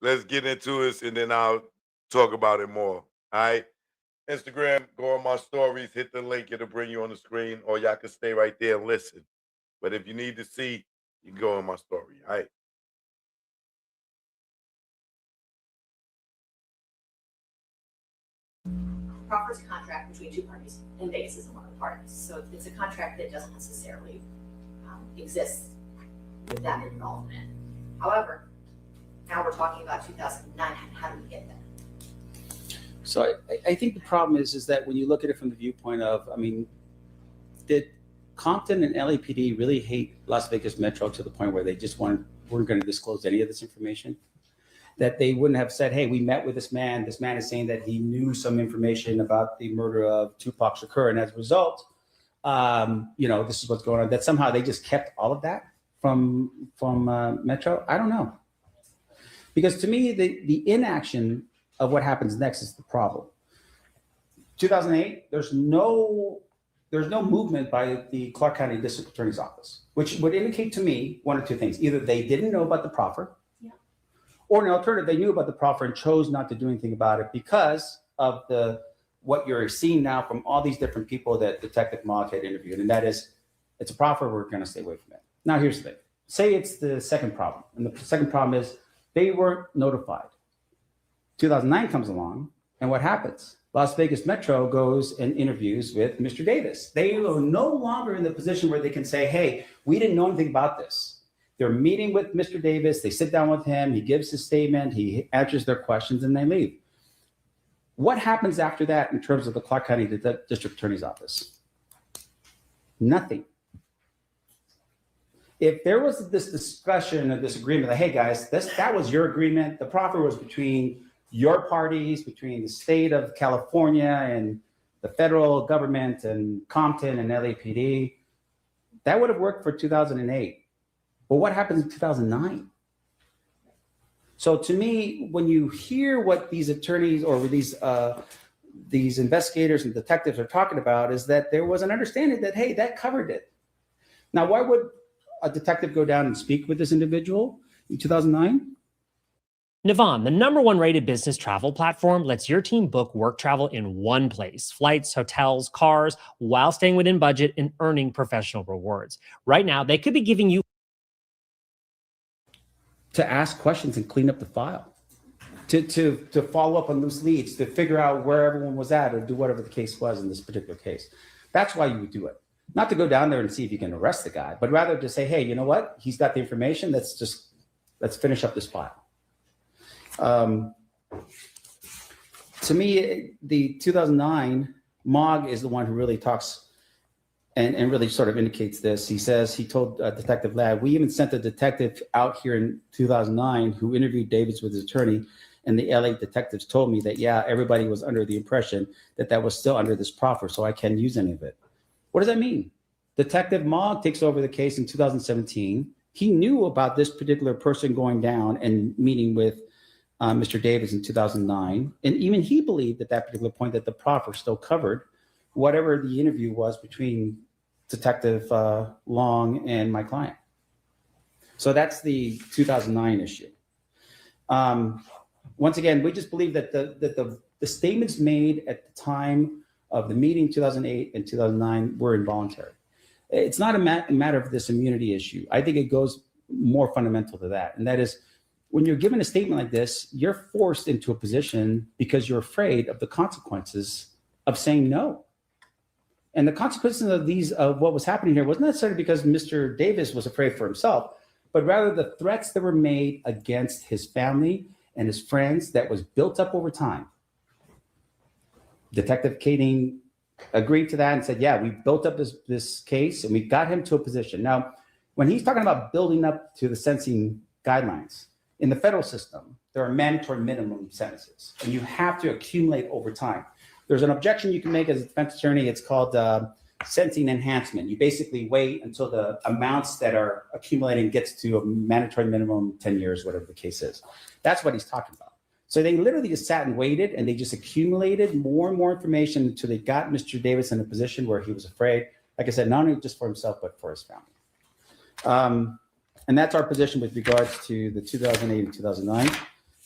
Let's get into this, and then I'll talk about it more. All right? Instagram, go on my stories, hit the link. It'll bring you on the screen, or y'all can stay right there and listen. But if you need to see, you can go on my story. All right? Proffer's a contract between two parties, and Vegas isn't one of the parties. So it's a contract that doesn't necessarily exist with that involvement. However, now we're talking about 2009. How do we get there? So I think the problem is that when you look at it from the viewpoint of, I mean, did Compton and LAPD really hate Las Vegas Metro to the point where they just weren't going to disclose any of this information. That they wouldn't have said, hey, we met with this man. This man is saying that he knew some information about the murder of Tupac Shakur. And as a result, this is what's going on. That somehow they just kept all of that from Metro. I don't know. Because to me, the inaction of what happens next is the problem. 2008, there's no movement by the Clark County District Attorney's Office, which would indicate to me one or two things. Either they didn't know about the proffer, or an alternative, they knew about the proffer and chose not to do anything about it because of what you're seeing now from all these different people that Detective Mogg had interviewed. And that is, it's a proffer, we're going to stay away from it. Now, here's the thing. Say it's the second problem. And the second problem is they weren't notified. 2009 comes along, and what happens? Las Vegas Metro goes and interviews with Mr. Davis. They are no longer in the position where they can say, hey, we didn't know anything about this. They're meeting with Mr. Davis. They sit down with him. He gives his statement. He answers their questions, and they leave. What happens after that in terms of the Clark County District Attorney's Office? Nothing. If there was this discussion or this agreement that, hey, guys, that was your agreement. The proffer was between your parties, between the state of California and the federal government and Compton and LAPD. That would have worked for 2008. But what happens in 2009? So to me, when you hear what these attorneys or these investigators and detectives are talking about, is that there was an understanding that, hey, that covered it. Now, why would a detective go down and speak with this individual in 2009? Navan, the #1 rated business travel platform, lets your team book work travel in one place. Flights, hotels, cars, while staying within budget and earning professional rewards. Right now, they could be giving you to ask questions and clean up the file, to follow up on loose leads, to figure out where everyone was at or do whatever the case was in this particular case. That's why you would do it. Not to go down there and see if you can arrest the guy, but rather to say, hey, you know what? He's got the information. Let's finish up this file. To me, the 2009, Mogg is the one who really talks and really sort of indicates this. He says, he told Detective Ladd, we even sent a detective out here in 2009 who interviewed Davis with his attorney, and the LA detectives told me that, yeah, everybody was under the impression that was still under this proffer, so I can't use any of it. What does that mean? Detective Mogg takes over the case in 2017. He knew about this particular person going down and meeting with Mr. Davis in 2009. And even he believed at that particular point that the proffer still covered whatever the interview was between Detective Long and my client. So that's the 2009 issue. Once again, we just believe that the statements made at the time of the meeting 2008 and 2009 were involuntary. It's not a matter of this immunity issue. I think it goes more fundamental to that. And that is, when you're given a statement like this, you're forced into a position because you're afraid of the consequences of saying no. And the consequences of what was happening here wasn't necessarily because Mr. Davis was afraid for himself, but rather the threats that were made against his family and his friends that was built up over time. Detective Kading agreed to that and said, yeah, we built up this case and we got him to a position. Now, when he's talking about building up to the sentencing guidelines, in the federal system, there are mandatory minimum sentences, and you have to accumulate over time. There's an objection you can make as a defense attorney. It's called sentencing enhancement. You basically wait until the amounts that are accumulating gets to a mandatory minimum 10 years, whatever the case is. That's what he's talking about. So they literally just sat and waited, and they just accumulated more and more information until they got Mr. Davis in a position where he was afraid, like I said, not only just for himself, but for his family. And that's our position with regards to the 2008 and 2009.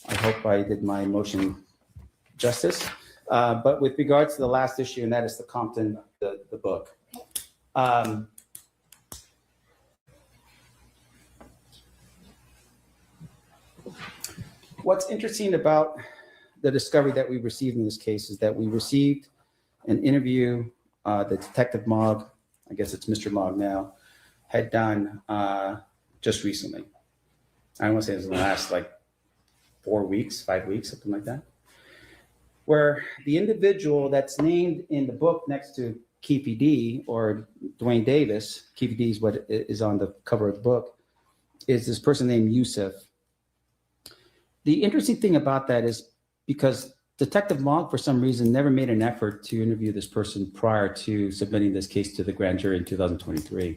I hope I did my motion justice. But with regards to the last issue, and that is the Compton, the book. What's interesting about the discovery that we received in this case is that we received an interview that Detective Mogg, I guess it's Mr. Mogg now, had done just recently. I don't want to say it was in the last 4 weeks, 5 weeks, something like that, where the individual that's named in the book next to Keefe D or Dwayne Davis, Keefe D is what is on the cover of the book, is this person named Yusuf. The interesting thing about that is because Detective Mogg, for some reason, never made an effort to interview this person prior to submitting this case to the grand jury in 2023,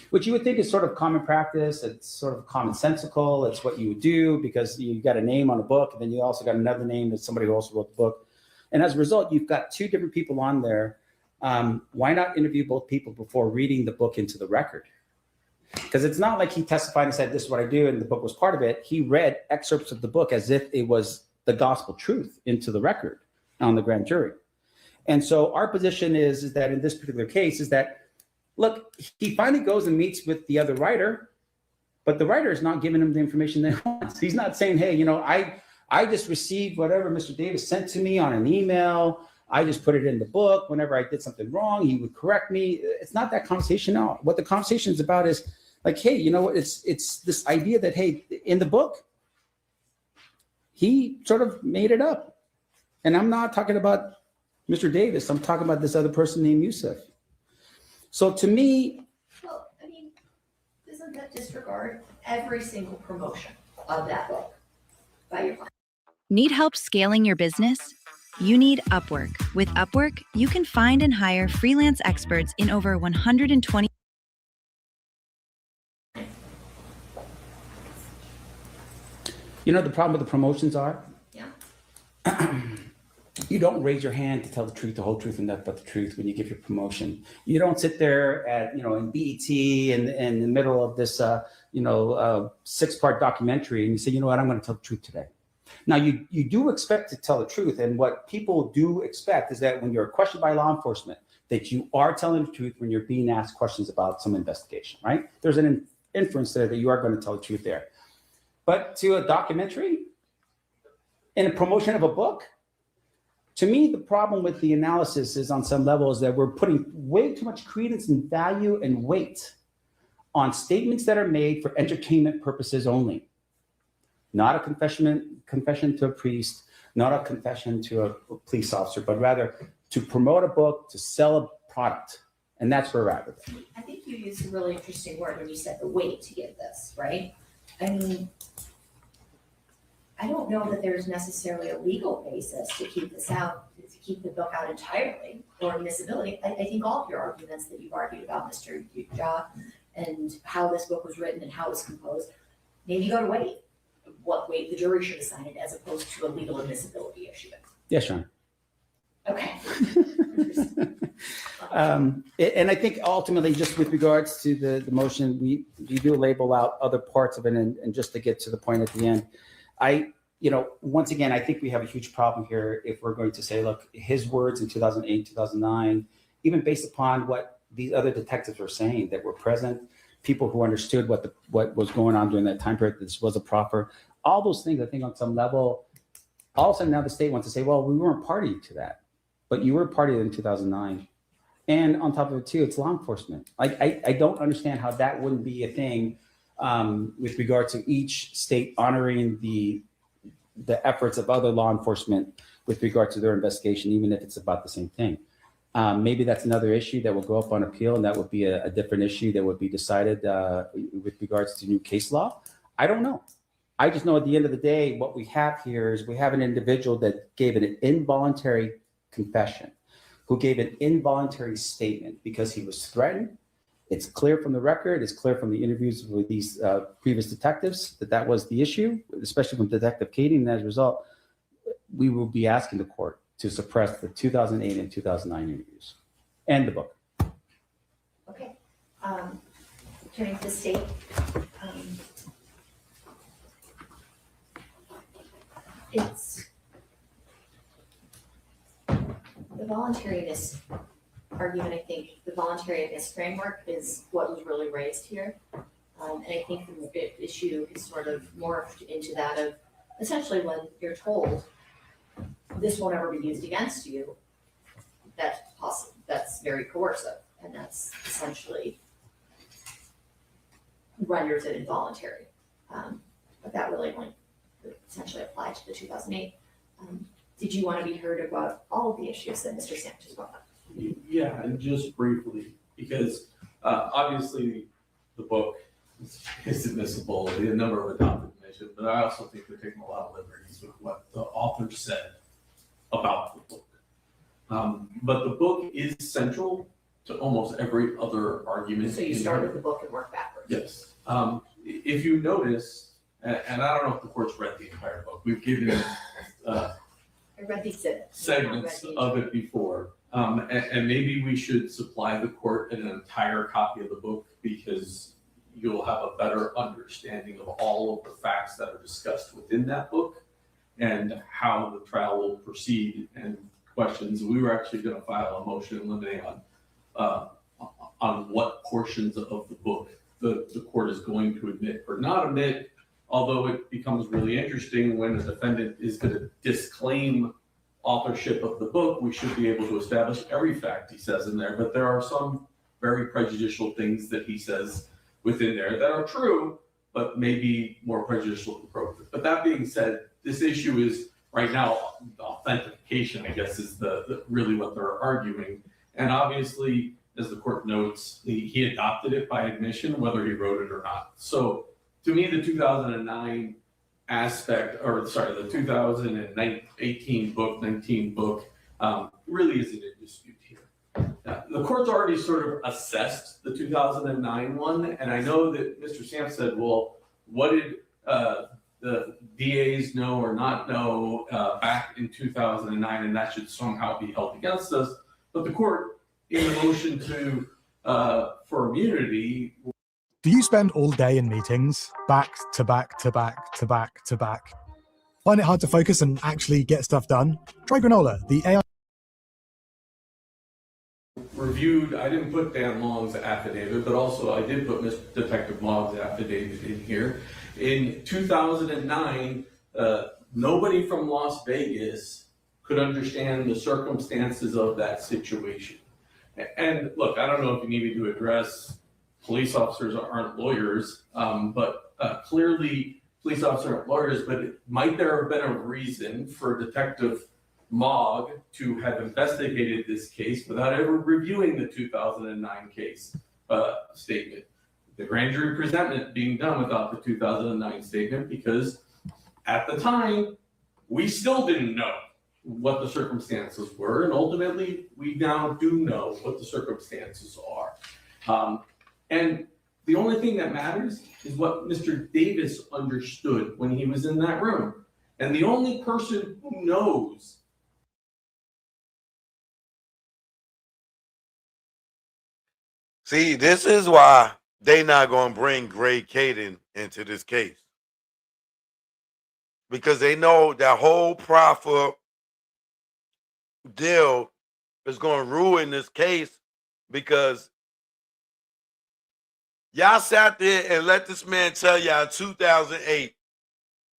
which you would think is sort of common practice. It's sort of commonsensical. It's what you would do because you got a name on a book, and then you also got another name as somebody who also wrote the book. And as a result, you've got two different people on there. Why not interview both people before reading the book into the record? Because it's not like he testified and said, this is what I do, and the book was part of it. He read excerpts of the book as if it was the gospel truth into the record on the grand jury. And so our position is that in this particular case is that, look, he finally goes and meets with the other writer, but the writer is not giving him the information that he wants. He's not saying, hey, I just received whatever Mr. Davis sent to me on an email. I just put it in the book. Whenever I did something wrong, he would correct me. It's not that conversation now. What the conversation is about is like, hey, you know what? It's this idea that, hey, in the book, he sort of made it up. And I'm not talking about Mr. Davis. I'm talking about this other person named Yusuf. So to me, Well, I mean, doesn't that disregard every single promotion of that book by your client? Need help scaling your business? You need Upwork. With Upwork, you can find and hire freelance experts in over 120. you know, the problem with the promotions are, Yeah. you don't raise your hand to tell the truth, the whole truth, and nothing but the truth when you give your promotion. You don't sit there at, in BET in the middle of this, 6-part documentary and you say, you know what, I'm going to tell the truth today. Now, you do expect to tell the truth. And what people do expect is that when you're questioned by law enforcement, that you are telling the truth when you're being asked questions about some investigation, right? There's an inference there that you are going to tell the truth there. But to a documentary and a promotion of a book, to me, the problem with the analysis is on some levels that we're putting way too much credence and value and weight on statements that are made for entertainment purposes only. Not a confession to a priest, not a confession to a police officer, but rather to promote a book, to sell a product. And that's where we're at with it. I think you used a really interesting word when you said the weight to give this, right? I mean, I don't know that there's necessarily a legal basis to keep this out, to keep the book out entirely, or admissibility. I think all of your arguments that you've argued about, Mr. Utah, and how this book was written and how it's composed, maybe go to weight. What weight the jury should assign it as opposed to a legal admissibility issue. Yes, Sean. Okay. And I think ultimately, just with regards to the motion, we do label out other parts of it, and just to get to the point at the end, once again, I think we have a huge problem here if we're going to say, look, his words in 2008, 2009, even based upon what these other detectives were saying that were present, people who understood what was going on during that time period, this was a proffer, all those things, I think on some level, all of a sudden now the state wants to say, well, we weren't party to that, but you were party in 2009. And on top of it too, it's law enforcement. I don't understand how that wouldn't be a thing with regard to each state honoring the efforts of other law enforcement with regard to their investigation, even if it's about the same thing. Maybe that's another issue that will go up on appeal, and that would be a different issue that would be decided with regards to new case law. I don't know. I just know at the end of the day, what we have here is we have an individual that gave an involuntary confession, who gave an involuntary statement because he was threatened. It's clear from the record, it's clear from the interviews with these previous detectives that was the issue, especially from Detective Katie, and as a result, we will be asking the court to suppress the 2008 and 2009 interviews and the book. Okay. Turning to the state. It's the voluntariness argument. I think the voluntariness framework is what was really raised here. And I think the issue is sort of morphed into that of essentially when you're told this won't ever be used against you, that's possible. That's very coercive, and that's essentially renders it involuntary. But that really only essentially applied to the 2008. Did you want to be heard about all of the issues that Mr. Sanchez brought up? Yeah, and just briefly, because obviously the book is admissible, the number of adopted mentioned, but I also think they're taking a lot of liberties with what the author said about the book. But the book is central to almost every other argument. So you start with the book and work backwards. Yes. If you notice, and I don't know if the court's read the entire book, we've given I read these segments of it before. And maybe we should supply the court an entire copy of the book, because you'll have a better understanding of all of the facts that are discussed within that book and how the trial will proceed and questions. We were actually going to file a motion in limine on what portions of the book the court is going to admit or not admit, although it becomes really interesting when a defendant is going to disclaim authorship of the book. We should be able to establish every fact he says in there, but there are some very prejudicial things that he says within there that are true, but maybe more prejudicial than appropriate. But that being said, this issue is right now authentication, I guess, is the really what they're arguing. And obviously, as the court notes, he adopted it by admission, whether he wrote it or not. So to me, the 2009 aspect, or sorry, the 2018 book, 19 book, really isn't in dispute here. The court's already sort of assessed the 2009 one, and I know that Mr. Sam said, well, what did the DAs know or not know back in 2009, and that should somehow be held against us. But the court, in the motion for immunity. Do you spend all day in meetings, back to back to back to back to back? Find it hard to focus and actually get stuff done? Try Granola, the AI. Reviewed, I didn't put Dan Long's affidavit, but also I did put Detective Long's affidavit in here. In 2009, nobody from Las Vegas could understand the circumstances of that situation. And look, I don't know if you need me to address police officers aren't lawyers, but clearly police officers aren't lawyers, but might there have been a reason for Detective Mogg to have investigated this case without ever reviewing the 2009 case statement? The grand jury presentment being done without the 2009 statement, because at the time, we still didn't know what the circumstances were, and ultimately, we now do know what the circumstances are. And the only thing that matters is what Mr. Davis understood when he was in that room. And the only person who knows. See, this is why they not going to bring Gray Caden into this case. Because they know that whole proffer deal is going to ruin this case, because y'all sat there and let this man tell y'all in 2008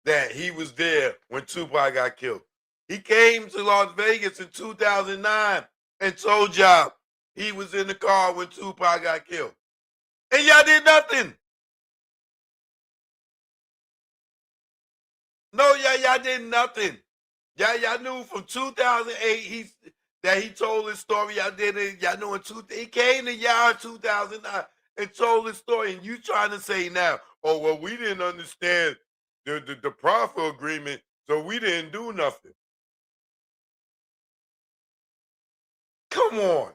that he was there when Tupac got killed. He came to Las Vegas in 2009 and told y'all he was in the car when Tupac got killed. And y'all did nothing. No, y'all did nothing. Y'all knew from 2008 that he told his story. Y'all did it. Y'all knew he came to y'all in 2009 and told his story. And you trying to say now, oh, well, we didn't understand the proffer agreement, so we didn't do nothing. Come on.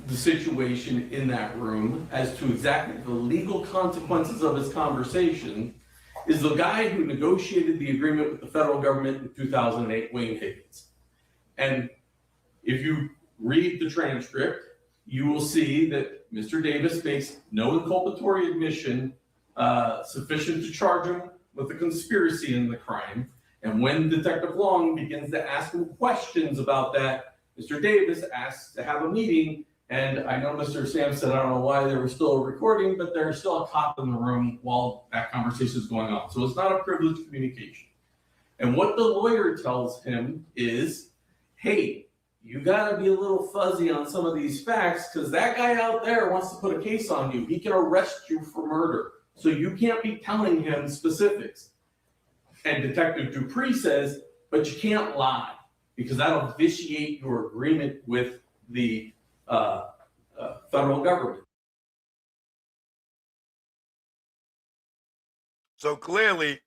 The situation in that room as to exactly the legal consequences of his conversation is the guy who negotiated the agreement with the federal government in 2008, Wayne Higgins. And if you read the transcript, you will see that Mr. Davis makes no inculpatory admission sufficient to charge him with a conspiracy in the crime. And when Detective Long begins to ask him questions about that, Mr. Davis asks to have a meeting. And I know Mr. Sam said, I don't know why they were still recording, but there's still a cop in the room while that conversation is going on. So it's not a privileged communication. And what the lawyer tells him is, hey, you got to be a little fuzzy on some of these facts, because that guy out there wants to put a case on you. He can arrest you for murder. So you can't be telling him specifics. And Detective Dupree says, but you can't lie because that'll vitiate your agreement with the federal government. So clearly,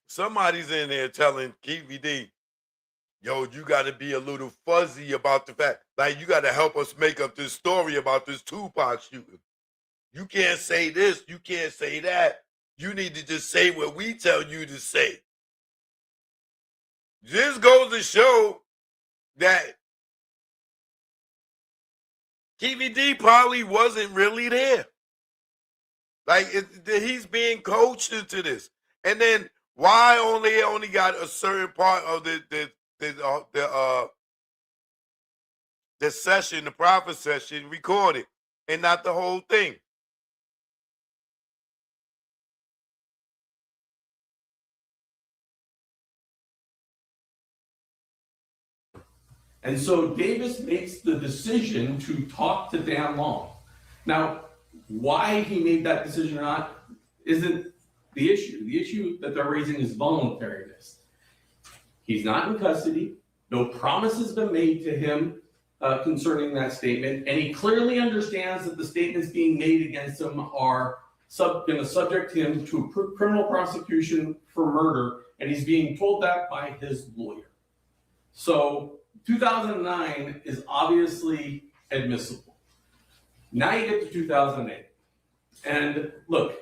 somebody's in there telling KVD, yo, you got to be a little fuzzy about the fact, like you got to help us make up this story about this Tupac shooting. You can't say this, you can't say that. You need to just say what we tell you to say. This goes to show that KVD probably wasn't really there. Like he's being coached into this, and then why only got a certain part of the session, the profit session, recorded, and not the whole thing. And so Davis makes the decision to talk to Dan Long. Now, why he made that decision or not isn't the issue. The issue that they're raising is voluntariness. He's not in custody. No promise has been made to him concerning that statement. And he clearly understands that the statements being made against him are going to subject him to criminal prosecution for murder. And he's being told that by his lawyer. So 2009 is obviously admissible. Now you get to 2008. And look,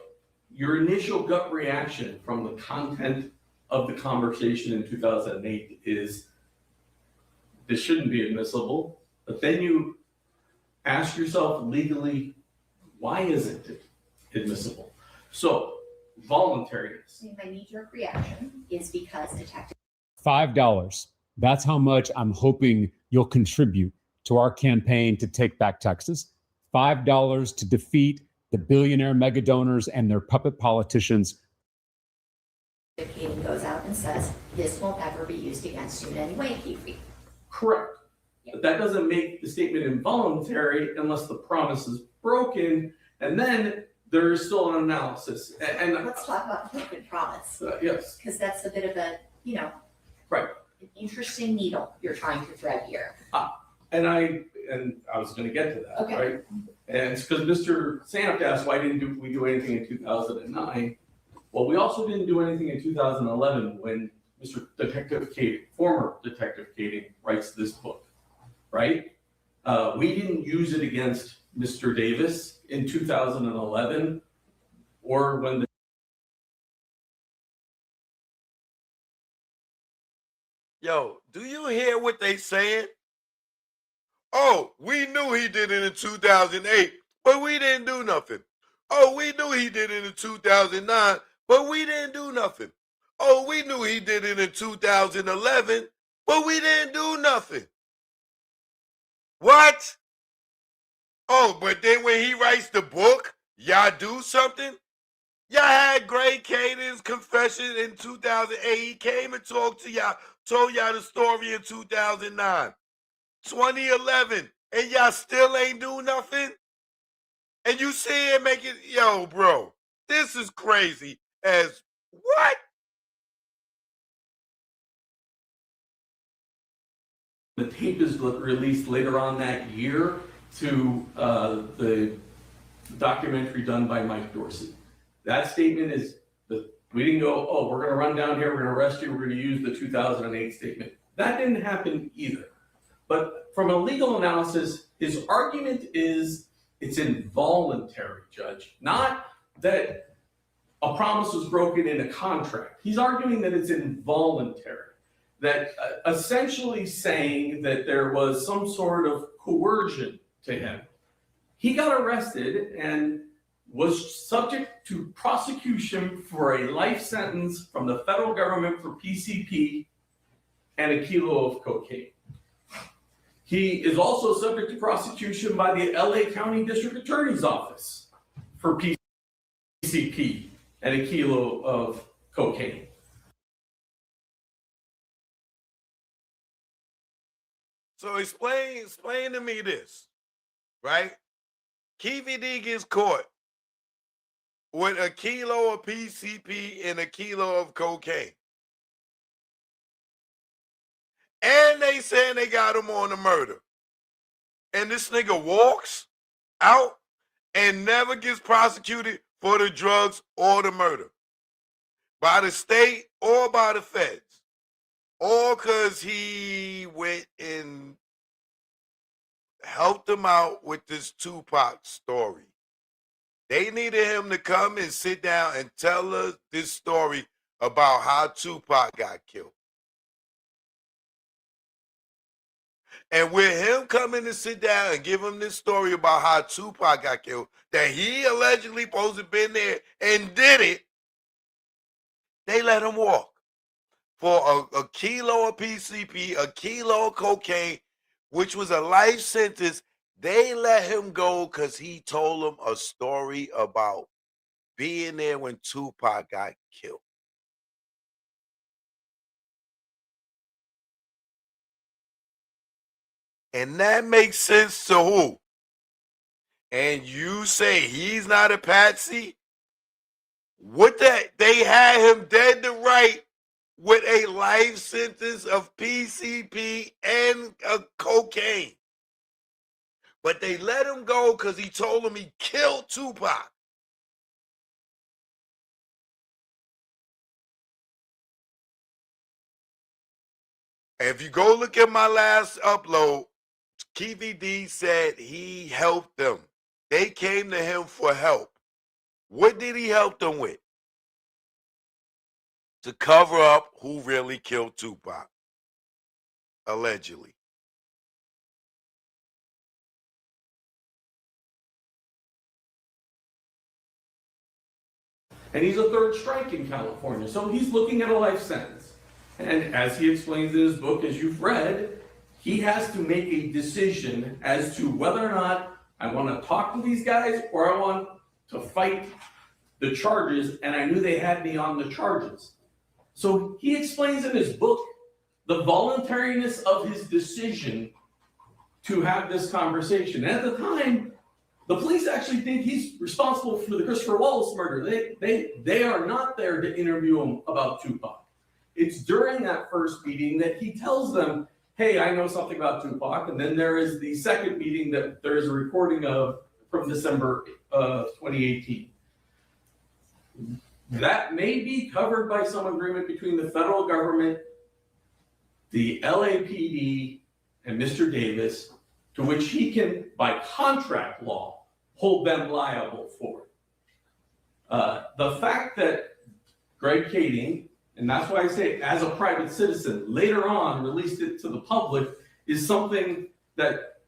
your initial gut reaction from the content of the conversation in 2008 is this shouldn't be admissible. But then you ask yourself legally, why isn't it admissible? So, voluntariness. My knee-jerk reaction is because Detective $5. That's how much I'm hoping you'll contribute to our campaign to take back Texas. $5 to defeat the billionaire mega donors and their puppet politicians. Kagan goes out and says, this won't ever be used against you in any way, Kiwi. Correct. But that doesn't make the statement involuntary unless the promise is broken, and then there is still an analysis. And let's talk about the broken promise. Yes. Because that's a bit of a, right. An interesting needle you're trying to thread here. And I was going to get to that, okay. Right? And it's because Mr. Samt asked, why didn't we do anything in 2009? Well, we also didn't do anything in 2011 when Mr. Detective Kading, former Detective Kading, writes this book, right? We didn't use it against Mr. Davis in 2011 or when the Yo, do you hear what they saying? Oh, we knew he did it in 2008, but we didn't do nothing. Oh, we knew he did it in 2009, but we didn't do nothing. Oh, we knew he did it in 2011, but we didn't do nothing. What? Oh, but then when he writes the book, y'all do something? Y'all had Gray Caden's confession in 2008. He came and talked to y'all, told y'all the story in 2009. 2011, and y'all still ain't do nothing? And you see it make it, yo, bro, this is crazy as what? The tape is released later on that year to the documentary done by Mike Dorsey. That statement is, we didn't go, oh, we're going to run down here, we're going to arrest you, we're going to use the 2008 statement. That didn't happen either. But from a legal analysis, his argument is it's involuntary, Judge. Not that a promise was broken in a contract. He's arguing that it's involuntary. That essentially saying that there was some sort of coercion to him. He got arrested and was subject to prosecution for a life sentence from the federal government for PCP and a kilo of cocaine. He is also subject to prosecution by the LA County District Attorney's Office for PCP and a kilo of cocaine. So explain to me this, right? KVD gets caught with a kilo of PCP and a kilo of cocaine. And they saying they got him on the murder. And this nigga walks out and never gets prosecuted for the drugs or the murder by the state or by the feds. All because he went and helped them out with this Tupac story. They needed him to come and sit down and tell us this story about how Tupac got killed. And with him coming to sit down and give him this story about how Tupac got killed, that he allegedly supposed to have been there and did it, they let him walk for a kilo of PCP, a kilo of cocaine, which was a life sentence. They let him go because he told them a story about being there when Tupac got killed. And that makes sense to who? And you say he's not a patsy? What that they had him dead to right with a life sentence of PCP and cocaine. But they let him go because he told them he killed Tupac. And if you go look at my last upload, Keefy D said he helped them. They came to him for help. What did he help them with? To cover up who really killed Tupac. Allegedly. And he's a third strike in California, so he's looking at a life sentence. And as he explains in his book, as you've read, he has to make a decision as to whether or not I want to talk to these guys or I want to fight the charges, and I knew they had me on the charges. So he explains in his book the voluntariness of his decision to have this conversation. And at the time, the police actually think he's responsible for the Christopher Wallace murder. They are not there to interview him about Tupac. It's during that first meeting that he tells them, hey, I know something about Tupac. And then there is the second meeting that there is a recording of from December of 2018. That may be covered by some agreement between the federal government, the LAPD, and Mr. Davis, to which he can, by contract law, hold them liable for it. The fact that Greg Kading, and that's why I say as a private citizen, later on released it to the public, is something that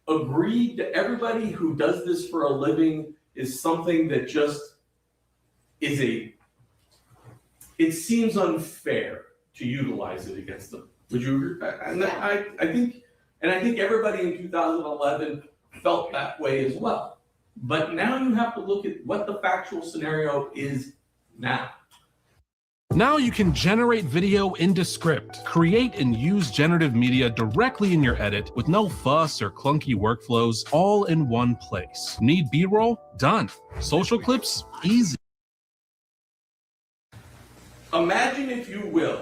agreed to everybody who does this for a living, is something that just is it seems unfair to utilize it against them. Would you agree? And I think everybody in 2011 felt that way as well. But now you have to look at what the factual scenario is now. Now you can generate video into script, create and use generative media directly in your edit with no fuss or clunky workflows, all in one place. Need B-roll? Done. Social clips? Easy. Imagine, if you will,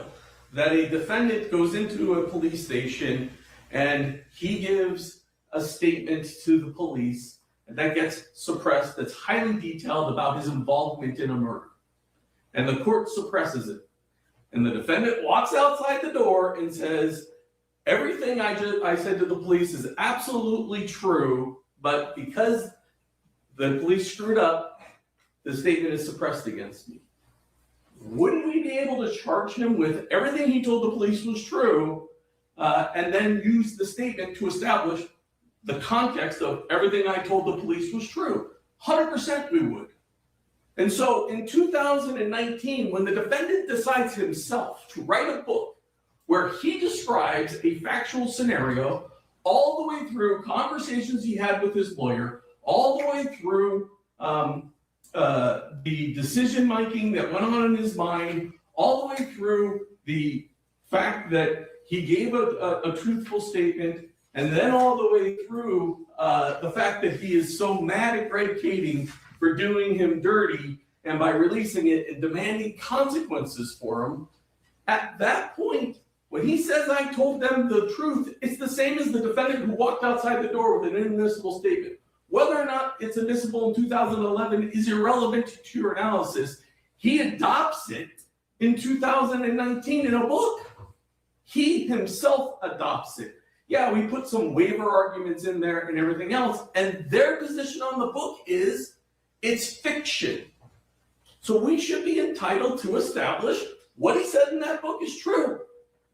that a defendant goes into a police station and he gives a statement to the police that gets suppressed, that's highly detailed about his involvement in a murder. And the court suppresses it. And the defendant walks outside the door and says, everything I said to the police is absolutely true, but because the police screwed up, the statement is suppressed against me. Wouldn't we be able to charge him with everything he told the police was true, and then use the statement to establish the context of everything I told the police was true? 100% we would. And so in 2019, when the defendant decides himself to write a book where he describes a factual scenario all the way through conversations he had with his lawyer, all the way through the decision making that went on in his mind, all the way through the fact that he gave a truthful statement, And then all the way through the fact that he is so mad at Greg Kading for doing him dirty and by releasing it and demanding consequences for him. At that point, when he says, I told them the truth, it's the same as the defendant who walked outside the door with an inadmissible statement. Whether or not it's admissible in 2011 is irrelevant to your analysis. He adopts it in 2019 in a book. He himself adopts it. Yeah, we put some waiver arguments in there and everything else, and their position on the book is it's fiction. So we should be entitled to establish what he said in that book is true.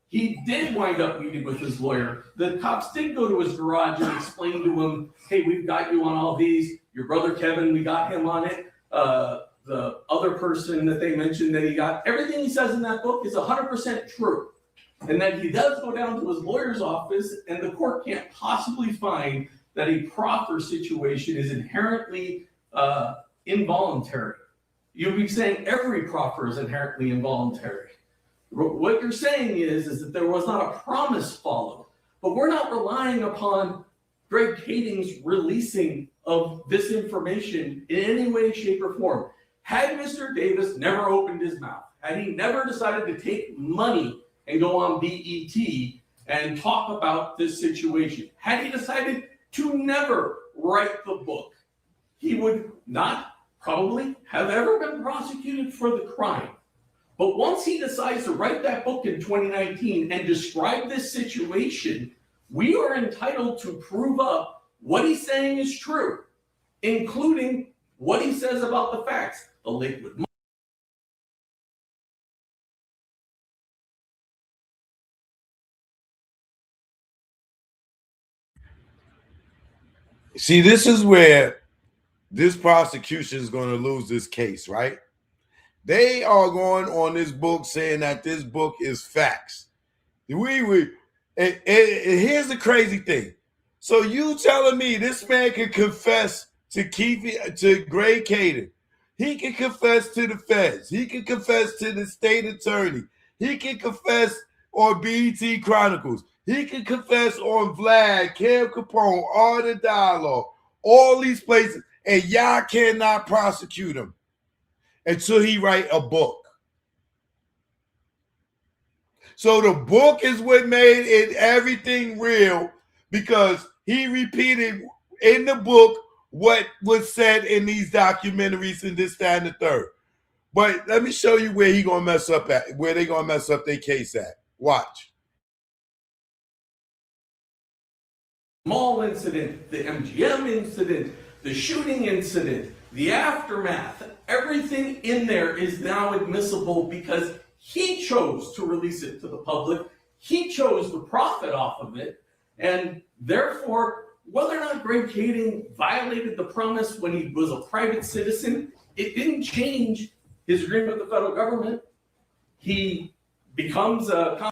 He did wind up meeting with his lawyer. The cops did go to his garage and explain to him, hey, we've got you on all these. Your brother Kevin, we got him on it. The other person that they mentioned that he got, everything he says in that book is 100% true. And then he does go down to his lawyer's office, and the court can't possibly find that a proffer situation is inherently involuntary. You'll be saying every proffer is inherently involuntary. What you're saying is that there was not a promise followed, but we're not relying upon Greg Kading's releasing of this information in any way, shape, or form. Had Mr. Davis never opened his mouth, had he never decided to take money and go on BET and talk about this situation, had he decided to never write the book, he would not probably have ever been prosecuted for the crime. But once he decides to write that book in 2019 and describe this situation, we are entitled to prove up what he's saying is true, including what he says about the facts, the liquid money. See, this is where this prosecution is going to lose this case, right? They are going on this book saying that this book is facts. And here's the crazy thing. So you telling me this man can confess to Greg Kading? He can confess to the feds. He can confess to the state attorney. He can confess on BET Chronicles. He can confess on Vlad, Cam Capone, Art of Dialogue, all these places, and y'all cannot prosecute him until he write a book. So the book is what made it everything real, because he repeated in the book what was said in these documentaries and this, that, and the third. But let me show you where he gonna mess up at, where they gonna mess up their case at. Watch. Mall incident, the MGM incident, the shooting incident, the aftermath, everything in there is now admissible because he chose to release it to the public. He chose to profit off of it. And therefore, whether or not Greg Kading violated the promise when he was a private citizen, it didn't change his agreement with the federal government. He becomes a...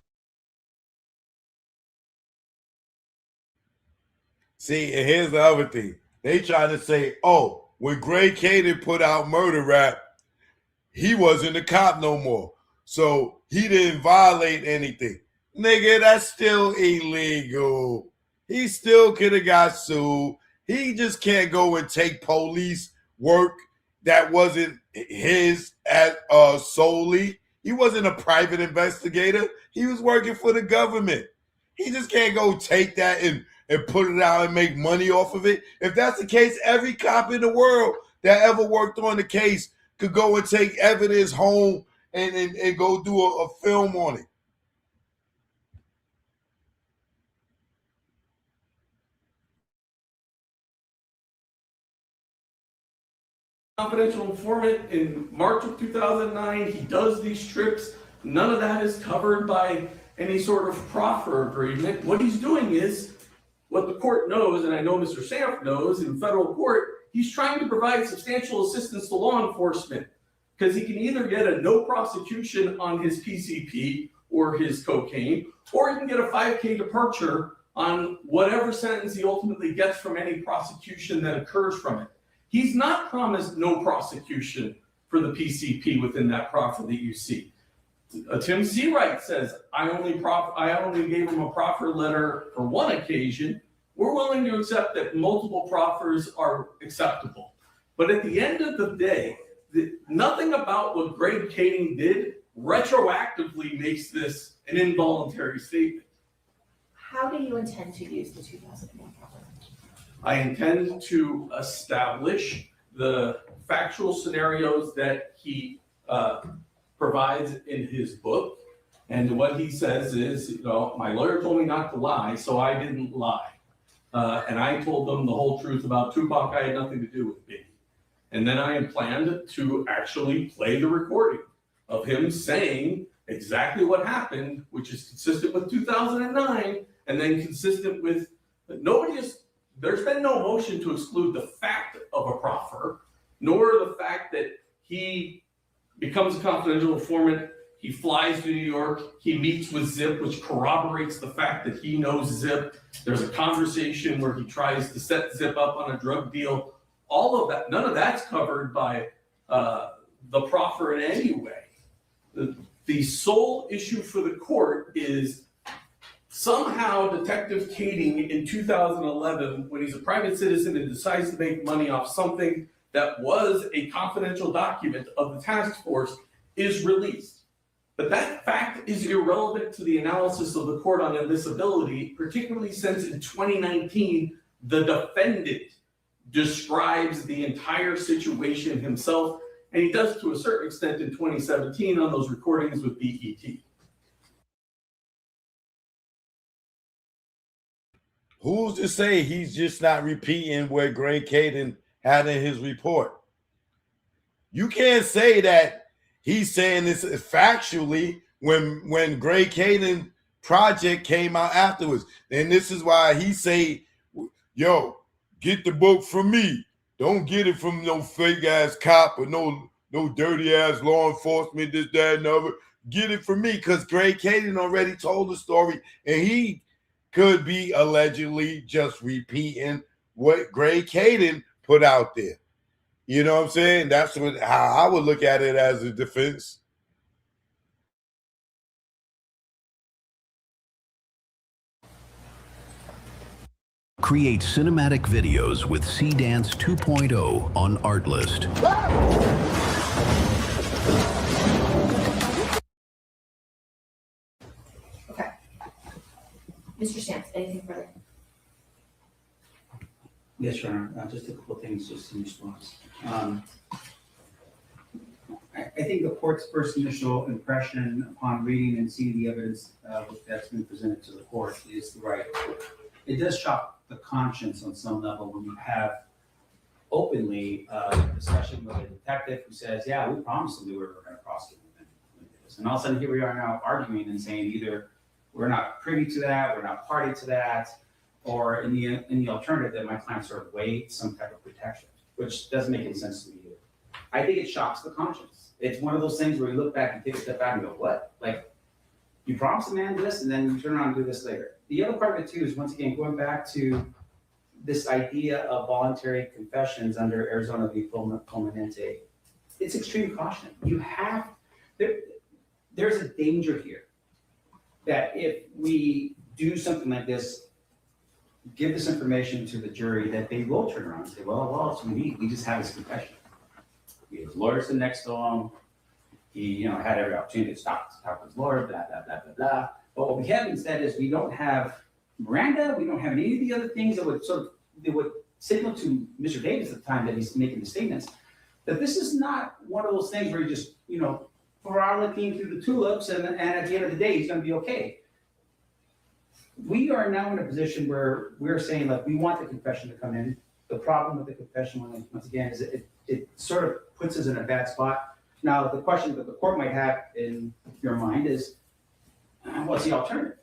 See, and here's the other thing. They try to say, oh, when Greg Kading put out Murder Rap, he wasn't a cop no more. So he didn't violate anything. Nigga, that's still illegal. He still could have got sued. He just can't go and take police work that wasn't his solely. He wasn't a private investigator. He was working for the government. He just can't go take that and put it out and make money off of it. If that's the case, every cop in the world that ever worked on the case could go and take evidence home and go do a film on it. Confidential informant in March of 2009. He does these trips. None of that is covered by any sort of proffer agreement. What he's doing is what the court knows, and I know Mr. Sanf knows in federal court, he's trying to provide substantial assistance to law enforcement because he can either get a no prosecution on his PCP or his cocaine, or he can get a 5K departure on whatever sentence he ultimately gets from any prosecution that occurs from it. He's not promised no prosecution for the PCP within that proffer that you see. Tim Seawright says, I only gave him a proffer letter for one occasion. We're willing to accept that multiple proffers are acceptable. But at the end of the day, nothing about what Greg Kading did retroactively makes this an involuntary statement. How do you intend to use the 2001 proffer? I intend to establish the factual scenarios that he provides in his book. And what he says is, you know, my lawyer told me not to lie, so I didn't lie. And I told them the whole truth about Tupac. I had nothing to do with Biggie. And then I planned to actually play the recording of him saying exactly what happened, which is consistent with 2009, and then consistent with there's been no motion to exclude the fact of a proffer, nor the fact that he becomes a confidential informant, he flies to New York, he meets with Zip, which corroborates the fact that he knows Zip. There's a conversation where he tries to set Zip up on a drug deal. All of that, none of that's covered by the proffer in any way. The sole issue for the court is somehow Detective Kading in 2011, when he's a private citizen and decides to make money off something that was a confidential document of the task force, is released. But that fact is irrelevant to the analysis of the court on admissibility, particularly since in 2019, the defendant describes the entire situation himself, and he does to a certain extent in 2017 on those recordings with BET. Who's to say he's just not repeating what Greg Kading had in his report? You can't say that he's saying this factually when Greg Kading project came out afterwards. And this is why he say, yo, get the book from me. Don't get it from no fake ass cop or no dirty ass law enforcement, this, that, and other. Get it from me, because Greg Kading already told the story, and he could be allegedly just repeating what Greg Kading put out there. You know what I'm saying? That's how I would look at it as a defense. Create cinematic videos with C-Dance 2.0 on Artlist. Okay. Mr. Stamps, anything further? Yes, Your Honor. Just a couple of things just in response. I think the court's first initial impression upon reading and seeing the evidence that's been presented to the court is right. It does shock the conscience on some level when you have openly a discussion with a detective who says, yeah, we promised them we were going to prosecute them. And all of a sudden here we are now arguing and saying either we're not privy to that, we're not party to that, or in the alternative that my client sort of waived some type of protection, which doesn't make any sense to me either. I think it shocks the conscience. It's one of those things where you look back and take a step back and go, what? Like, you promised a man this and then you turn around and do this later. The other part of it too is, once again, going back to this idea of voluntary confessions under Arizona v. Fulminante. It's extreme caution. There's a danger here that if we do something like this, give this information to the jury, that they will turn around and say, well, it's we just have his confession. He has lawyers sitting next to him. He, had every opportunity to talk to his lawyer, blah, blah, blah, blah, blah. But what we have instead is we don't have Miranda, we don't have any of the other things that would signal to Mr. Davis at the time that he's making the statements, that this is not one of those things where you just, frolicking through the tulips and at the end of the day, he's going to be okay. We are now in a position where we're saying, like, we want the confession to come in. The problem with the confession, once again, is it sort of puts us in a bad spot. Now, the question that the court might have in your mind is, what's the alternative?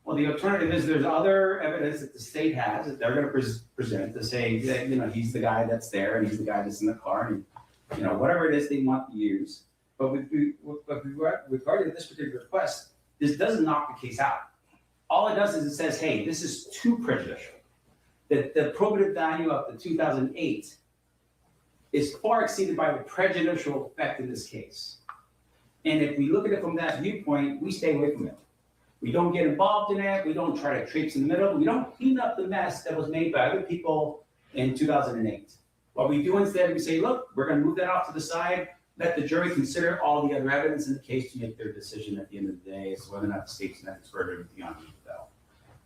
Well, the alternative is there's other evidence that the state has that they're going to present to say that, he's the guy that's there and he's the guy that's in the car and, whatever it is they want to use. But with regard to this particular request, this doesn't knock the case out. All it does is it says, hey, this is too prejudicial. That the probative value of the 2008 is far exceeded by the prejudicial effect in this case. And if we look at it from that viewpoint, we stay away from it. We don't get involved in it. We don't try to traipse in the middle. We don't clean up the mess that was made by other people in 2008. What we do instead, we say, look, we're going to move that off to the side. Let the jury consider all the other evidence in the case to make their decision at the end of the day as to whether or not the state's methods were beyond bail.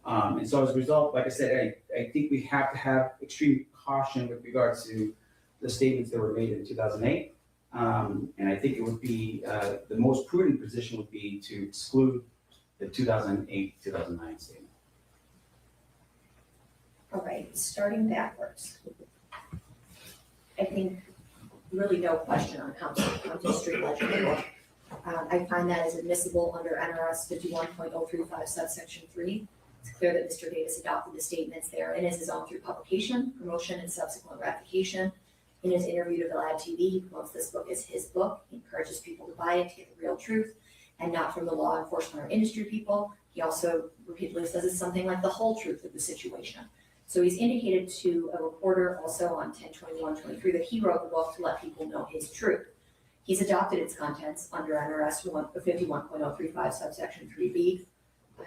And so as a result, like I said, I think we have to have extreme caution with regards to the statements that were made in 2008. And I think it would be, the most prudent position would be to exclude the 2008, 2009 statement. All right, starting backwards. I think really no question on Compton Street Ledger book. I find that as admissible under NRS 51.035 subsection 3. It's clear that Mr. Davis adopted the statements therein as his own through publication, promotion, and subsequent ratification. In his interview to Vlad TV, he promotes this book as his book. He encourages people to buy it to get the real truth and not from the law enforcement or industry people. He also repeatedly says it's something like the whole truth of the situation. So he's indicated to a reporter also on 10/21/23 that he wrote the book to let people know his truth. He's adopted its contents under NRS 51.035 subsection 3B.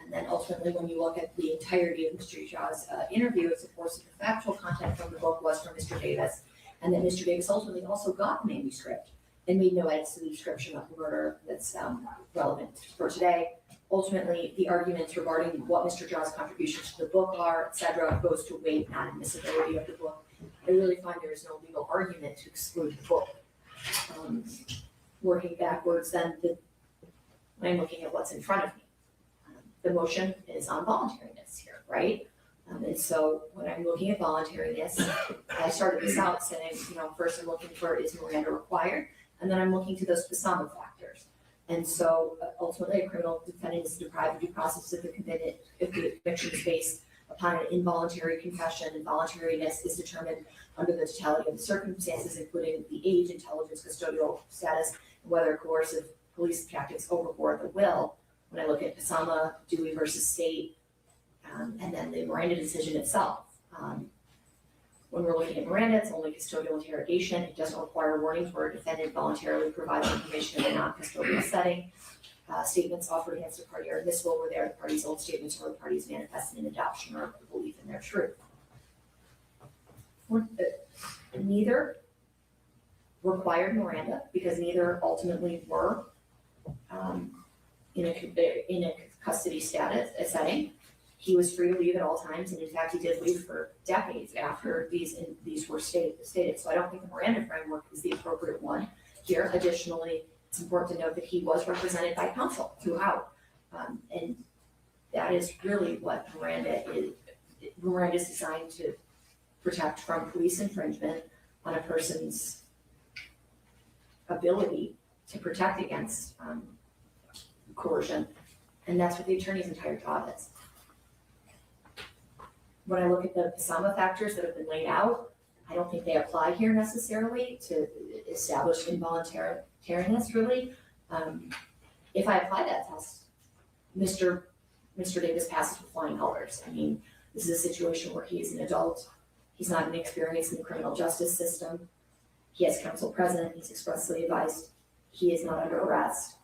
And then ultimately, when you look at the entirety of Mr. Shah's interview, it supports that the factual content from the book was from Mr. Davis, and that Mr. Davis ultimately also got the manuscript and made no edits to the description of the murder that's relevant for today. Ultimately, the arguments regarding what Mr. Shah's contributions to the book are, et cetera, goes to weight, not admissibility of the book. I really find there is no legal argument to exclude the book. Working backwards, then, when I'm looking at what's in front of me, the motion is on voluntariness here, right? And so when I'm looking at voluntariness, I started this out saying, first I'm looking for is Miranda required, and then I'm looking to those PSAMA factors. And so ultimately, a criminal defendant is deprived of due process if the conviction is based upon an involuntary confession, and voluntariness is determined under the totality of the circumstances, including the age, intelligence, custodial status, and whether coercive police tactics overboard the will. When I look at PSAMA, Dewey versus State, and then the Miranda decision itself. When we're looking at Miranda, it's only custodial interrogation. It doesn't require warnings where a defendant voluntarily provides information in a non-custodial setting. Statements offered against a party are admissible where they are the party's old statements or the party's manifested in adoption or belief in their truth. Neither required Miranda because neither ultimately were in a custody setting. He was free to leave at all times, and in fact, he did leave for decades after these were stated. So I don't think the Miranda framework is the appropriate one here. Additionally, it's important to note that he was represented by counsel throughout, and that is really what Miranda is. Miranda is designed to protect from police infringement on a person's ability to protect against coercion, and that's what the attorney's entire job is. When I look at the PSAMA factors that have been laid out, I don't think they apply here necessarily to establish involuntariness, really. If I apply that test, Mr. Davis passes with flying colors. I mean, this is a situation where he is an adult. He's not inexperienced in the criminal justice system. He has counsel present. He's expressly advised he is not under arrest.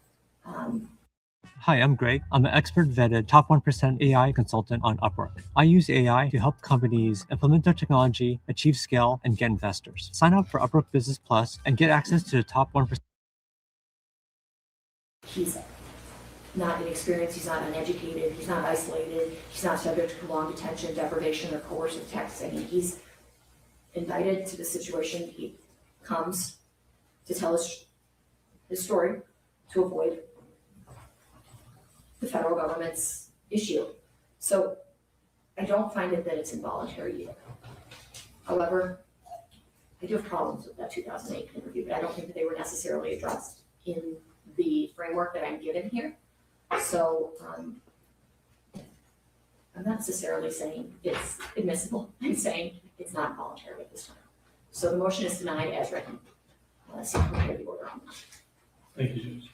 Hi, I'm Greg. I'm an expert vetted top 1% AI consultant on Upwork. I use AI to help companies implement their technology, achieve scale, and get investors. Sign up for Upwork Business Plus and get access to the top 1%. He's not inexperienced, he's not uneducated, he's not isolated, he's not subject to prolonged detention, deprivation, or coercive texts. I mean, he's invited to the situation. He comes to tell his story to avoid the federal government's issue. So I don't find it that it's involuntary either. However, I do have problems with that 2008 interview, but I don't think that they were necessarily addressed in the framework that I'm given here. So I'm not necessarily saying it's admissible. I'm saying it's not voluntary at this time. So the motion is denied as written. So I'm prepared to order on that. Thank you, Judge.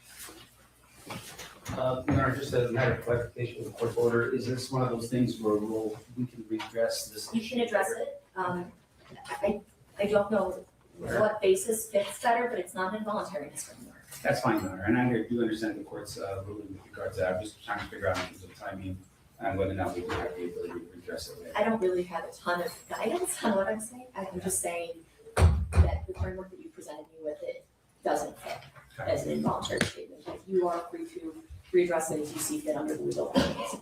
Your Honor, just as a matter of clarification of the court order, is this one of those things where we can redress this? You can address it. I don't know what basis fits better, but it's not an involuntariness framework. That's fine, Your Honor, and I do understand the court's ruling with regards to that. I'm just trying to figure out in terms of timing and whether or not we do have the ability to redress it later. I don't really have a ton of guidance on what I'm saying. I'm just saying that the framework that you presented me with, it doesn't fit as an involuntary statement. You are free to redress it as you see fit under the legal guidance.